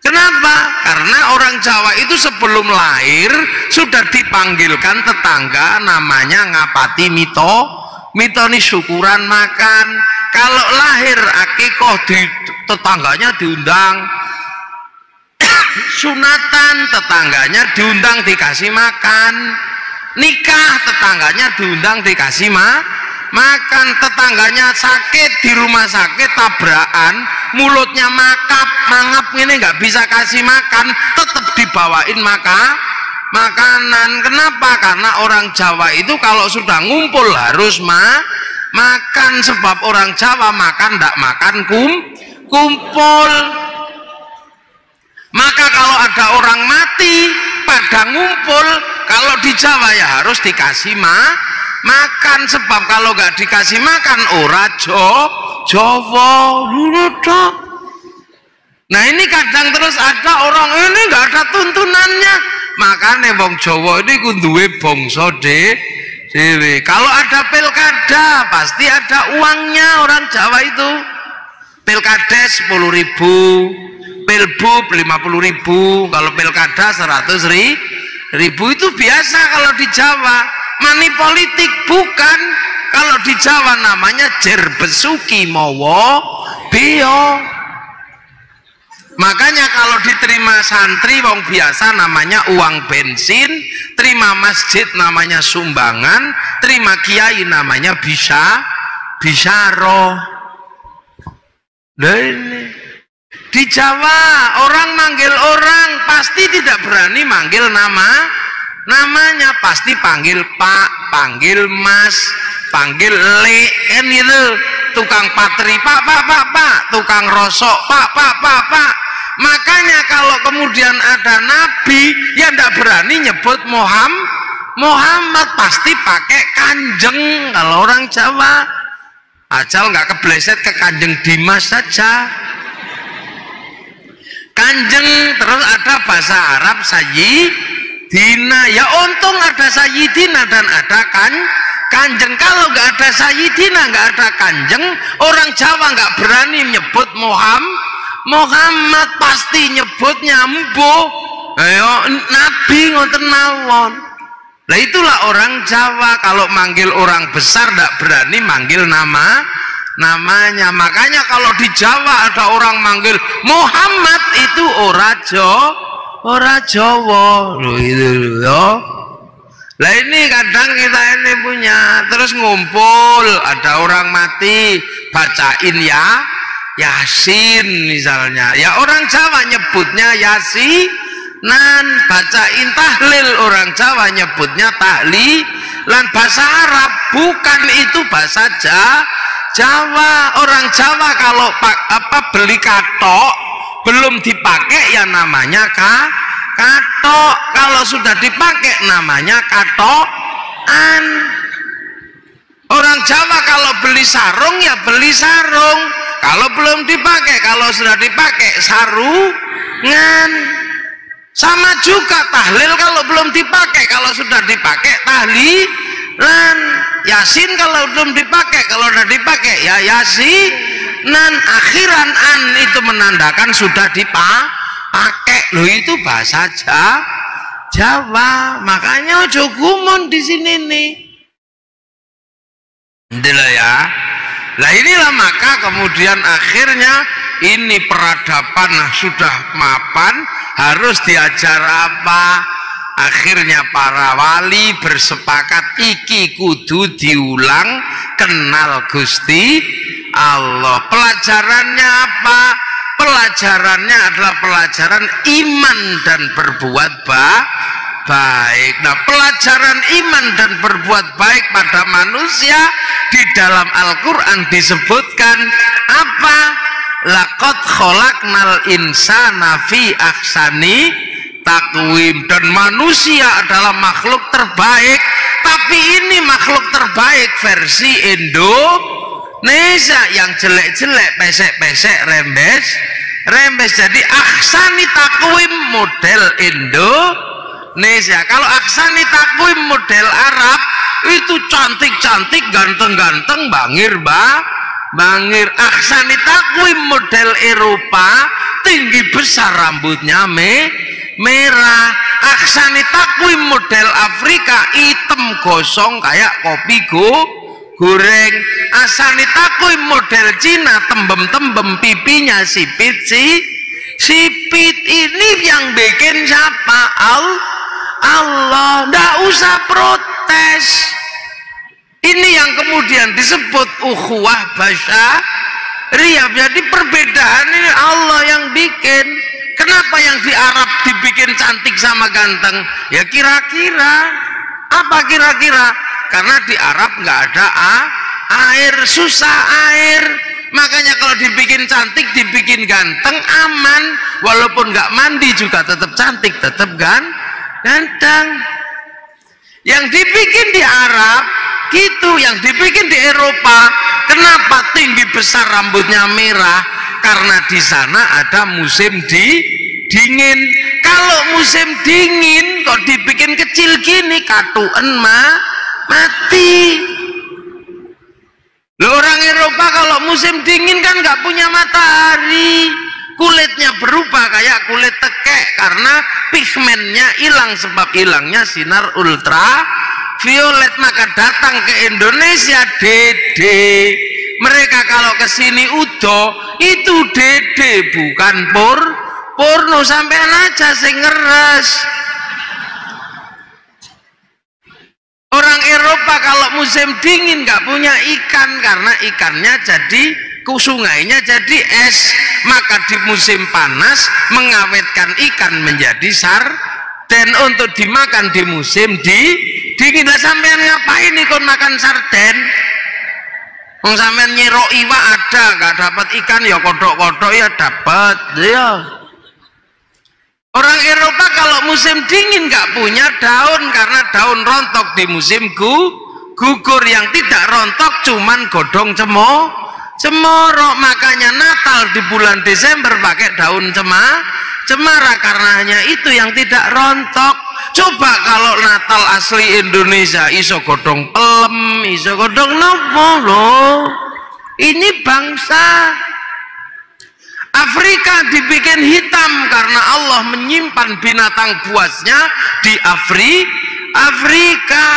Kenapa? Karena orang Jawa itu sebelum lahir sudah dipanggilkan tetangga, namanya ngapati mito ini syukuran makan. Kalau lahir akikoh tetangganya diundang, sunatan tetangganya diundang dikasih makan, nikah tetangganya diundang dikasih makan, tetangganya sakit di rumah sakit tabrakan, mulutnya mangap ini nggak bisa kasih makan, tetap dibawain makanan. Kenapa? Karena orang Jawa itu kalau sudah ngumpul harus makan, sebab orang Jawa makan ndak makan kumpul. Maka kalau ada orang mati pada ngumpul, kalau di Jawa ya harus dikasih makan, sebab kalau nggak dikasih makan ora Jawa. Nah ini kadang terus ada orang ini nggak ada tuntunannya, makanya wong Jawa ini kunduwe bangsa dewe. Kalau ada pilkada pasti ada uangnya orang Jawa itu. Pilkada 10.000, pilbub 50.000, kalau pilkada 100.000 itu biasa kalau di Jawa. Mani politik bukan. Kalau di Jawa namanya jer besuki mowo bio. Makanya kalau diterima santri wong biasa namanya uang bensin, terima masjid namanya sumbangan, terima kiai namanya bisyaro. Nah ini di Jawa orang manggil orang pasti tidak berani manggil namanya, pasti panggil Pak, panggil Mas, panggil Le, kan gitu. Tukang patri Pak, tukang rosok Pak. Makanya kalau kemudian ada nabi yang tidak berani nyebut Muhammad, pasti pakai kanjeng. Kalau orang Jawa asal nggak kebleset ke kanjeng Dimas saja, kanjeng. Terus ada bahasa Arab Sayyidina, ya untung ada Sayyidina dan ada kanjeng. Kalau nggak ada Sayyidina, nggak ada kanjeng, orang Jawa nggak berani menyebut Muhammad, pasti nyebutnya Mbo. Ayo nabi ngoten mawon. Lah itulah orang Jawa, kalau manggil orang besar nggak berani manggil namanya. Makanya kalau di Jawa ada orang manggil Muhammad itu ora Jawa loh itu loh. Lah ini kadang kita ini punya, terus ngumpul ada orang mati bacain Yasin misalnya, ya orang Jawa nyebutnya Yasinan, bacain tahlil orang Jawa nyebutnya tahlilan. Bahasa Arab bukan itu bahasa Jawa. Orang Jawa kalau beli katok belum dipakai ya namanya katok, kalau sudah dipakai namanya katokan. Orang Jawa kalau beli sarung ya beli sarung, kalau belum dipakai, kalau sudah dipakai sarungan. Sama juga tahlil kalau belum dipakai, kalau sudah dipakai tahlilan. Yasin kalau belum dipakai, kalau sudah dipakai ya Yasinan. Akhiran an itu menandakan sudah pakai loh, itu bahasa Jawa. Makanya ojo gumun di sini nih. Inilah ya. Nah inilah maka kemudian akhirnya ini peradaban sudah mapan, harus diajar apa? Akhirnya para wali bersepakat iki kudu diulang, kenal Gusti Allah. Pelajarannya apa? Pelajarannya adalah pelajaran iman dan berbuat baik. Nah, pelajaran iman dan berbuat baik pada manusia di dalam Al-Quran disebutkan apa? Laqad khalaqnal insana fi ahsani taqwim. Dan manusia adalah makhluk terbaik, tapi ini makhluk terbaik versi Indonesia, yang jelek-jelek, pesek-pesek, rembes. Jadi ahsani taqwim model Indonesia. Kalau ahsani taqwim model Arab itu cantik-cantik, ganteng-ganteng, bangir. Ahsani taqwim model Eropa, tinggi besar, rambutnya merah. Ahsani taqwim model Afrika, hitam gosong kayak kopi goreng. Ahsani taqwim model Cina, tembem-tembem, pipinya sipit. Ini yang bikin siapa? Allah. Nggak usah protes. Ini yang kemudian disebut ukhuwah basyariyah. Jadi perbedaan ini Allah yang bikin. Kenapa yang di Arab dibikin cantik sama ganteng? Ya kira-kira apa kira-kira? Karena di Arab nggak ada air, susah air. Makanya kalau dibikin cantik, dibikin ganteng, aman. Walaupun nggak mandi juga tetap cantik, tetap ganteng. Yang dibikin di Arab gitu, yang dibikin di Eropa. Kenapa tinggi besar, rambutnya merah? Karena di sana ada musim dingin. Kalau musim dingin kok dibikin kecil gini, katuen mati. Loh, orang Eropa kalau musim dingin kan nggak punya matahari, kulitnya berubah kayak kulit tekek karena pigmennya hilang, sebab hilangnya sinar ultraviolet. Maka datang ke Indonesia dede, mereka kalau kesini udo itu dede, bukan porno. Sampean aja sing ngeres. Orang Eropa kalau musim dingin nggak punya ikan karena ikannya jadi sungainya jadi es. Maka di musim panas mengawetkan ikan menjadi sarden untuk dimakan di musim dingin. Lah sampean ngapain ikut makan sarden? Wong sampean nyerok iwa ada, nggak dapat ikan ya kodok-kodok ya dapat ya. Orang Eropa kalau musim dingin nggak punya daun karena daun rontok di musim gugur. Yang tidak rontok cuman godong cemoro. Makanya Natal di bulan Desember pakai daun cemara karena hanya itu yang tidak rontok. Coba kalau Natal asli Indonesia iso godong pelem, iso godong nopo loh. Ini bangsa Afrika dibikin hitam karena Allah menyimpan binatang buasnya di Afrika.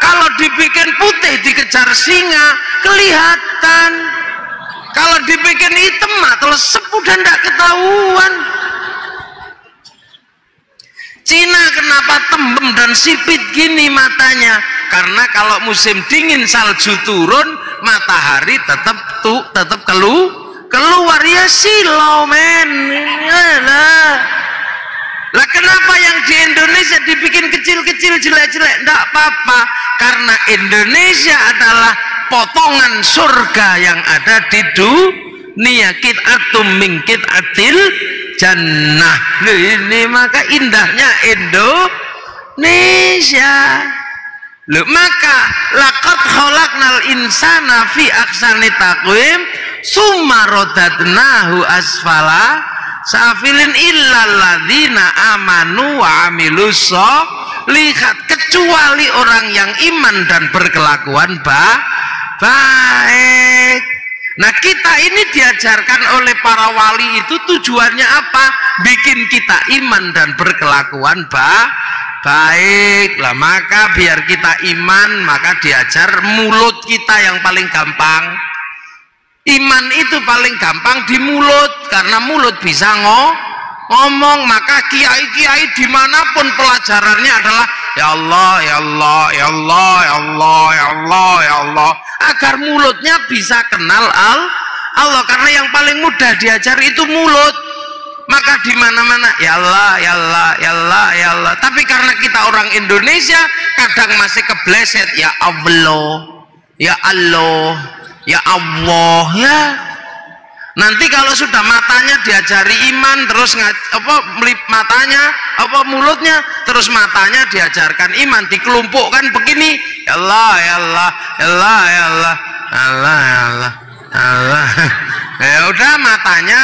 Kalau dibikin putih dikejar singa kelihatan. Kalau dibikin hitam telesep udah ndak ketahuan. Cina kenapa tembem dan sipit gini matanya? Karena kalau musim dingin salju turun, matahari tetap keluar ya silau men. Lah kenapa yang di Indonesia dibikin kecil-kecil, jelek-jelek? Ndak apa-apa, karena Indonesia adalah potongan surga yang ada di dunia. Qit'atum min qit'atil jannah. Ini maka indahnya Indonesia. Loh, maka laqad khalaqnal insana fi ahsani taqwim summa radadnahu asfala safilin illal ladzina amanu wa amilus sholihat, kecuali orang yang iman dan berkelakuan baik. Nah, kita ini diajarkan oleh para wali itu tujuannya apa? Bikin kita iman dan berkelakuan baik lah. Maka biar kita iman, maka diajar mulut kita yang paling gampang. Iman itu paling gampang di mulut, karena mulut bisa ngomong. Maka kiai-kiai dimanapun pelajarannya adalah ya Allah, ya Allah, ya Allah, ya Allah, ya Allah, ya Allah, agar mulutnya bisa kenal Allah, karena yang paling mudah diajar itu mulut. Maka di mana-mana ya Allah, ya Allah, ya Allah, ya Allah. Tapi karena kita orang Indonesia kadang masih kebleset ya Allah, ya Allah, ya Allah, ya. Nanti kalau sudah matanya diajari iman, terus matanya mulutnya, terus matanya diajarkan iman, dikelompokkan begini ya Allah, ya Allah, ya Allah, ya Allah, Allah, ya Allah, Allah. Ya udah, matanya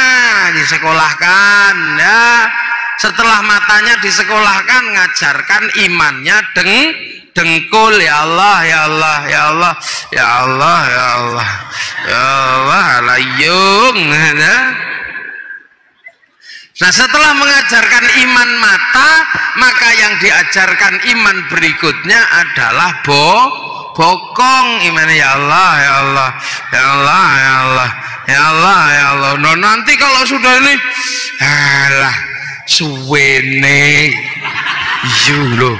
disekolahkan ya. Setelah matanya disekolahkan, ngajarkan imannya dengkul ya Allah, ya Allah, ya Allah, ya Allah, ya Allah, ya Allah, layung ya. Nah, setelah mengajarkan iman mata, maka yang diajarkan iman berikutnya adalah bokong iman ya Allah, ya Allah, ya Allah, ya Allah, ya Allah, ya Allah. Nah, nanti kalau sudah ini alah suwene loh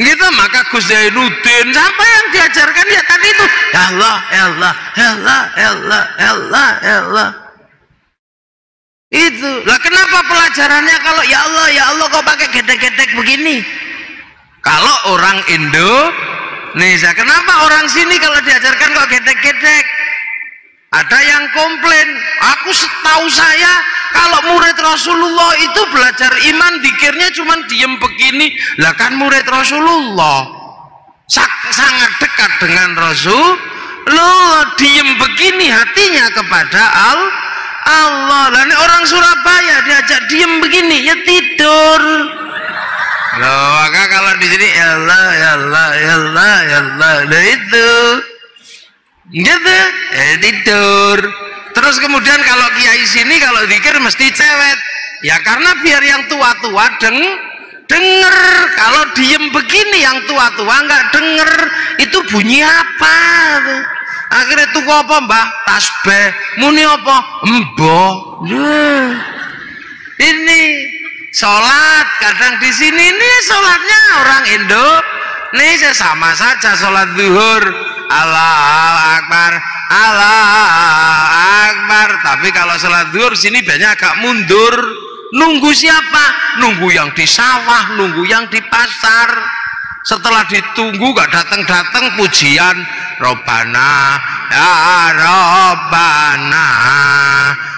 gitu, maka Gus Zainuddin sampai yang diajarkan ya tadi itu ya Allah, ya Allah, ya Allah, ya Allah, ya Allah, ya Allah. Itu lah kenapa pelajarannya kalau ya Allah, ya Allah kok pakai gedek-gedek begini? Kalau orang Indonesia, kenapa orang sini kalau diajarkan kok gedek-gedek? Ada yang komplain, aku setahu saya kalau murid Rasulullah itu belajar iman dikirnya cuma diem begini. Lah kan murid Rasulullah sangat dekat dengan Rasulullah, diem begini hatinya kepada Allah. Lah orang Surabaya diajak diem begini ya tidur. Loh, maka kalau di sini ya Allah, ya Allah, ya Allah, ya Allah, nah itu gitu, tidur. Terus kemudian kalau kiai sini kalau zikir mesti cewek ya, karena biar yang tua-tua denger. Kalau diem begini yang tua-tua nggak denger itu bunyi apa. Akhirnya tuku apa mbah? Tasbih. Muni apa? Mbah. Ini sholat kadang di sini ini sholatnya orang Indonesia sama saja sholat zuhur Allah Akbar, Allah Akbar. Tapi kalau sholat zuhur sini banyak agak mundur. Nunggu siapa? Nunggu yang di sawah, nunggu yang di pasar. Setelah ditunggu gak datang-datang pujian Robbana ya Robbana,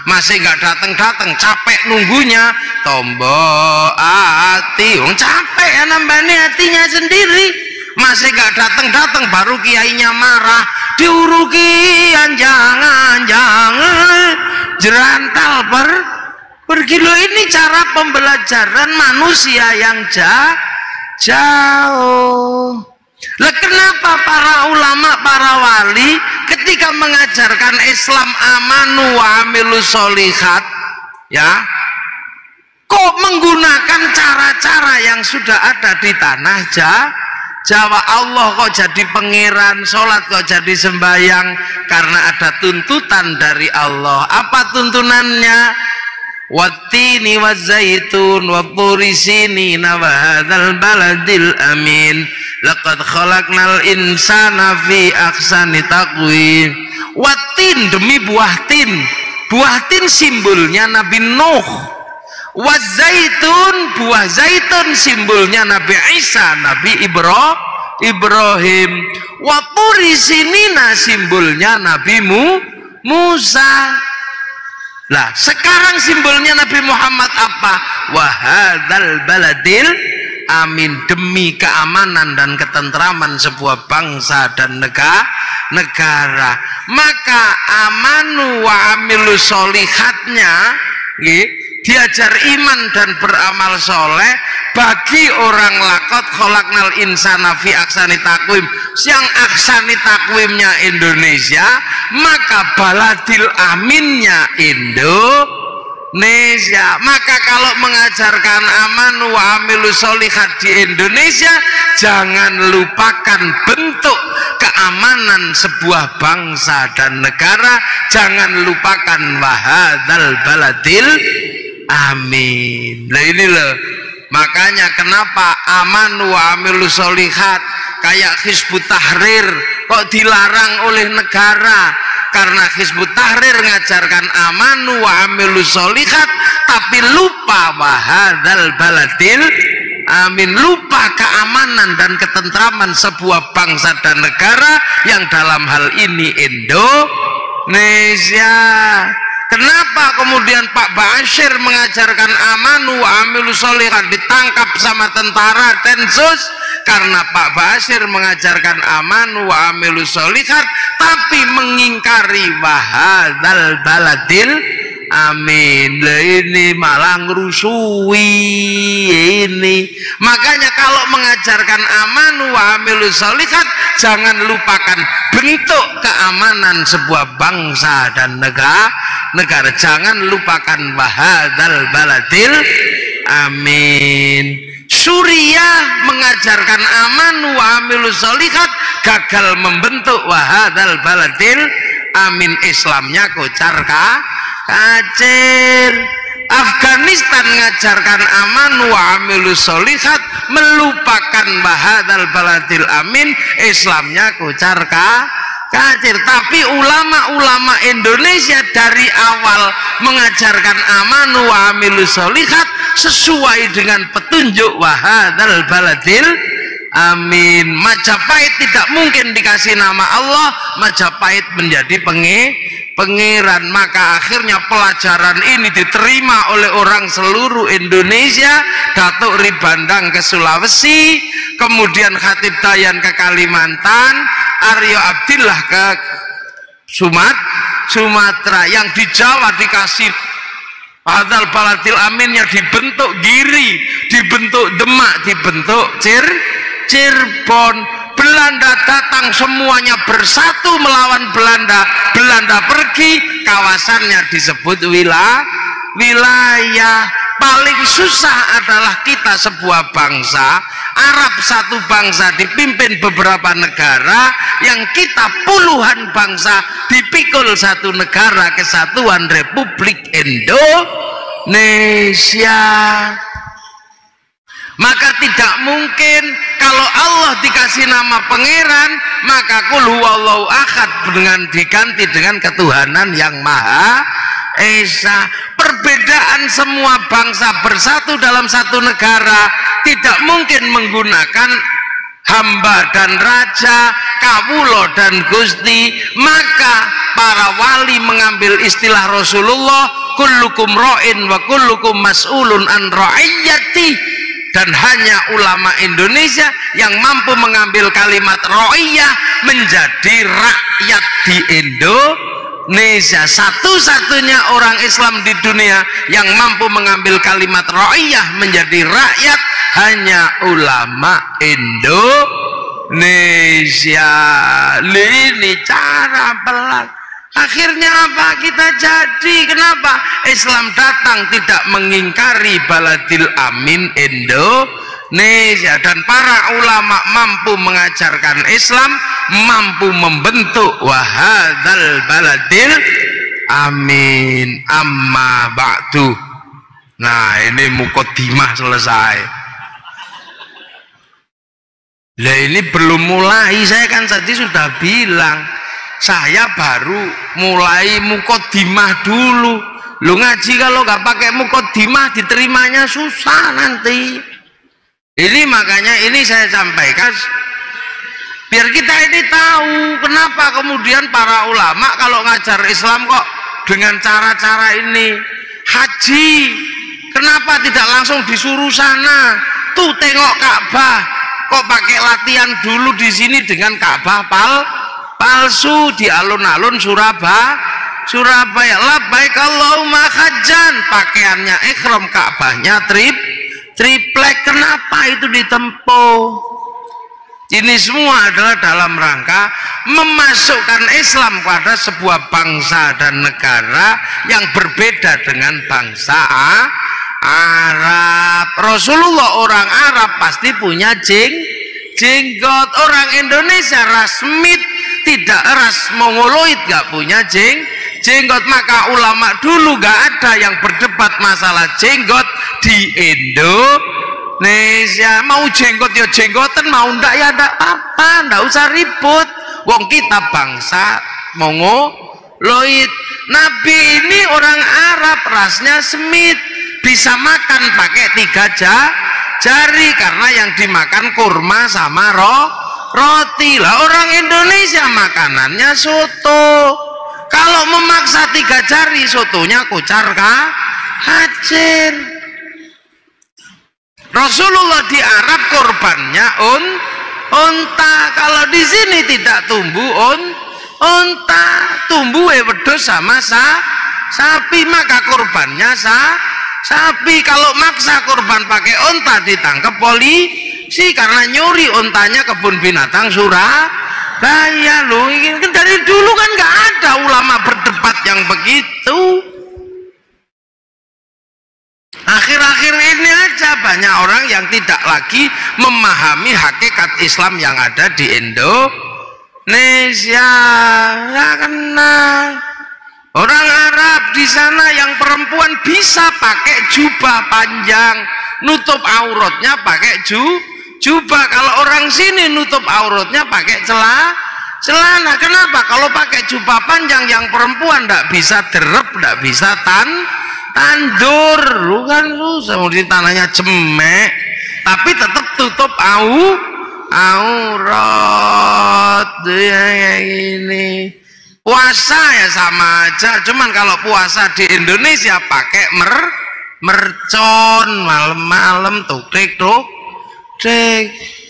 masih gak datang-datang, capek nunggunya. Tombol hati, capek ya nambahnya hatinya sendiri. Masih gak datang-datang baru kiainya marah, diurukian jangan jerantal pergi. Loh, ini cara pembelajaran manusia yang jauh. Lah kenapa para ulama, para wali ketika mengajarkan Islam amanu wa amilus sholihat ya, kok menggunakan cara-cara yang sudah ada di tanah Jawa? Allah kok jadi pangeran, sholat kok jadi sembahyang? Karena ada tuntutan dari Allah. Apa tuntunannya? Wattini wazzaitun watturi sinina wa hadzal baladil amin laqad khalaqnal insana fi ahsani taqwim. Wattin, demi buah tin. Buah tin simbolnya Nabi Nuh. Wazaitun, buah zaitun simbolnya Nabi Isa, Nabi Ibrahim. Waturi sinina simbolnya Nabi Musa. Lah sekarang simbolnya Nabi Muhammad apa? Wahadzal baladil amin, demi keamanan dan ketentraman sebuah bangsa dan negara. Maka amanu wa amilu sholihatnya diajar iman dan beramal soleh bagi orang lakot khalaqnal insana fi ahsani taqwim, yang ahsani taqwimnya Indonesia, maka baladil aminnya Indonesia. Maka kalau mengajarkan aman wa amilus sholihat di Indonesia, jangan lupakan bentuk keamanan sebuah bangsa dan negara, jangan lupakan wahadzal baladil amin. Nah ini loh, makanya kenapa aman wa amilus sholihat kayak Hizbut Tahrir kok dilarang oleh negara, karena Hizbut Tahrir ngajarkan amanu wa amilus sholihat tapi lupa wahadzal baladil amin, lupa keamanan dan ketentraman sebuah bangsa dan negara yang dalam hal ini Indonesia. Kenapa kemudian Pak Bashir mengajarkan amanu wa amilus sholihat ditangkap sama tentara Densus? Karena Pak Bashir mengajarkan amanu wa amilus sholihat tapi mengingkari wahadzal baladil amin. Lah ini malah ngerusui ini. Makanya kalau mengajarkan amanu wa amilus sholihat, jangan lupakan bentuk keamanan sebuah bangsa dan negara. Jangan lupakan wahadzal baladil amin. Suriah mengajarkan amanu wa amilus sholihat, gagal membentuk wahadzal baladil amin, Islamnya kocar kacir. Afghanistan mengajarkan amanu wa amilus sholihat, melupakan wahadzal baladil amin, Islamnya kocar kacir. Tapi ulama-ulama Indonesia dari awal mengajarkan amanu wa amilus sholihat sesuai dengan petunjuk wahadzal baladil amin. Majapahit tidak mungkin dikasih nama Allah, Majapahit menjadi pangeran. Maka akhirnya pelajaran ini diterima oleh orang seluruh Indonesia. Datuk Ribandang ke Sulawesi, kemudian Khatib Dayan ke Kalimantan, Aryo Abdillah ke Sumatera. Yang di Jawa dikasih wahadzal baladil aminnya dibentuk Giri, dibentuk Demak, dibentuk Cirebon. Belanda datang semuanya bersatu melawan Belanda. Belanda pergi, kawasannya disebut wilayah. Paling susah adalah kita sebuah bangsa, Arab satu bangsa dipimpin beberapa negara, yang kita puluhan bangsa dipikul satu negara, Kesatuan Republik Indonesia. Maka tidak mungkin kalau Allah dikasih nama pangeran, maka qul huwallahu ahad dengan diganti dengan ketuhanan yang Maha Esa. Perbedaan semua bangsa bersatu dalam satu negara tidak mungkin menggunakan hamba dan raja, kawulo dan gusti. Maka para wali mengambil istilah Rasulullah, kullukum ra'in wa kullukum mas'ulun an ra'iyati. Dan hanya ulama Indonesia yang mampu mengambil kalimat ro'iyah menjadi rakyat di Indonesia. Satu-satunya orang Islam di dunia yang mampu mengambil kalimat ro'iyah menjadi rakyat hanya ulama Indonesia. Ini cara pelan. Akhirnya apa? Kita jadi. Kenapa? Islam datang tidak mengingkari baladil amin Indonesia, dan para ulama mampu mengajarkan Islam, mampu membentuk wahadzal baladil amin. Amma ba'du. Nah ini muqaddimah selesai. Lah ini belum mulai, saya kan tadi sudah bilang saya baru mulai muqaddimah dulu. Lu ngaji kalau nggak pakai muqaddimah diterimanya susah nanti. Ini makanya ini saya sampaikan biar kita ini tahu kenapa kemudian para ulama kalau ngajar Islam kok dengan cara-cara ini. Haji kenapa tidak langsung disuruh sana? Tuh tengok Ka'bah, kok pakai latihan dulu di sini dengan Ka'bah palsu di alun-alun Surabaya. Labbaik Allahumma hajjan, pakaiannya ihram, Ka'bahnya triplek. Kenapa itu ditempuh? Ini semua adalah dalam rangka memasukkan Islam pada sebuah bangsa dan negara yang berbeda dengan bangsa Arab. Rasulullah orang Arab pasti punya jenggot. Orang Indonesia ras Smith, tidak ras Mongoloid, gak punya jenggot. Maka ulama dulu gak ada yang berdebat masalah jenggot di Indonesia. Mau jenggot ya jenggotan, mau ndak ya ndak apa, ndak usah ribut. Wong kita bangsa Mongoloid. Nabi ini orang Arab, rasnya Smith, bisa makan pakai 3 jari karena yang dimakan kurma sama roti. Lah orang Indonesia makanannya soto. Kalau memaksa 3 jari, sotonya kocar kacir. Rasulullah di Arab korbannya unta. Kalau di sini tidak tumbuh unta, tumbuh wedhus sama sapi, maka korbannya sapi. Kalau maksa korban pakai unta, ditangkap polisi karena nyuri untanya kebun binatang Surabaya. Loh, ini kan dari dulu kan nggak ada ulama berdebat yang begitu. Akhir-akhir ini aja banyak orang yang tidak lagi memahami hakikat Islam yang ada di Indonesia. Nggak kenal. Orang Arab di sana yang perempuan bisa pakai jubah panjang, nutup auratnya pakai jubah. Kalau orang sini nutup auratnya pakai celana. Kenapa? Kalau pakai jubah panjang yang perempuan nggak bisa derep, nggak bisa tandur, kan susah. Mungkin tanahnya cemek, tapi tetap tutup aurat. Kayak gini. Puasa ya sama aja, cuman kalau puasa di Indonesia pakai mercon malam-malam tuk-tek.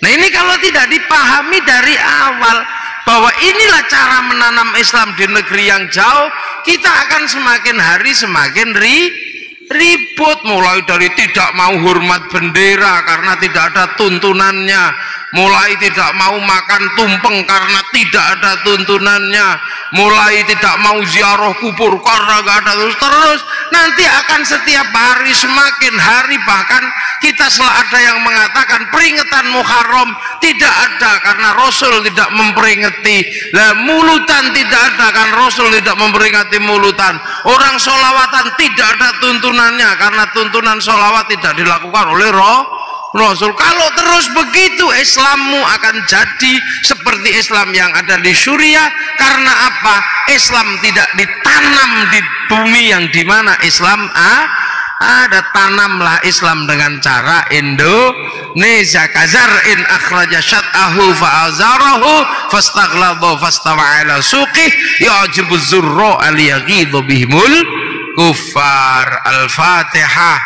Nah ini kalau tidak dipahami dari awal bahwa inilah cara menanam Islam di negeri yang jauh, kita akan semakin hari semakin ribut. Mulai dari tidak mau hormat bendera karena tidak ada tuntunannya, mulai tidak mau makan tumpeng karena tidak ada tuntunannya, mulai tidak mau ziarah kubur karena gak ada. Terus nanti akan setiap hari semakin hari, bahkan kita ada yang mengatakan peringatan Muharram tidak ada karena Rasul tidak memperingati. Lah mulutan tidak ada karena Rasul tidak memperingati mulutan. Orang sholawatan tidak ada tuntunannya karena tuntunan sholawat tidak dilakukan oleh Rasul. Kalau terus begitu Islammu akan jadi seperti Islam yang ada di Suriah. Karena apa? Islam tidak ditanam di bumi yang dimana Islam ada. Tanamlah Islam dengan cara Indonesia. Kazar'in akhraja syat'ahu fa'azarahu fastaghlaba fastawa ala suqih ya'jibu zurra aliyaghidhu bihimul kuffar. Al-Fatihah.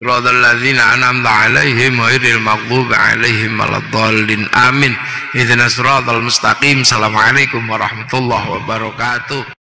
Radal ladzina an'amta 'alaihim ghairil maghdubi 'alaihim waladdallin. Amin. Ihdinas siratal mustaqim. Assalamualaikum warahmatullahi wabarakatuh.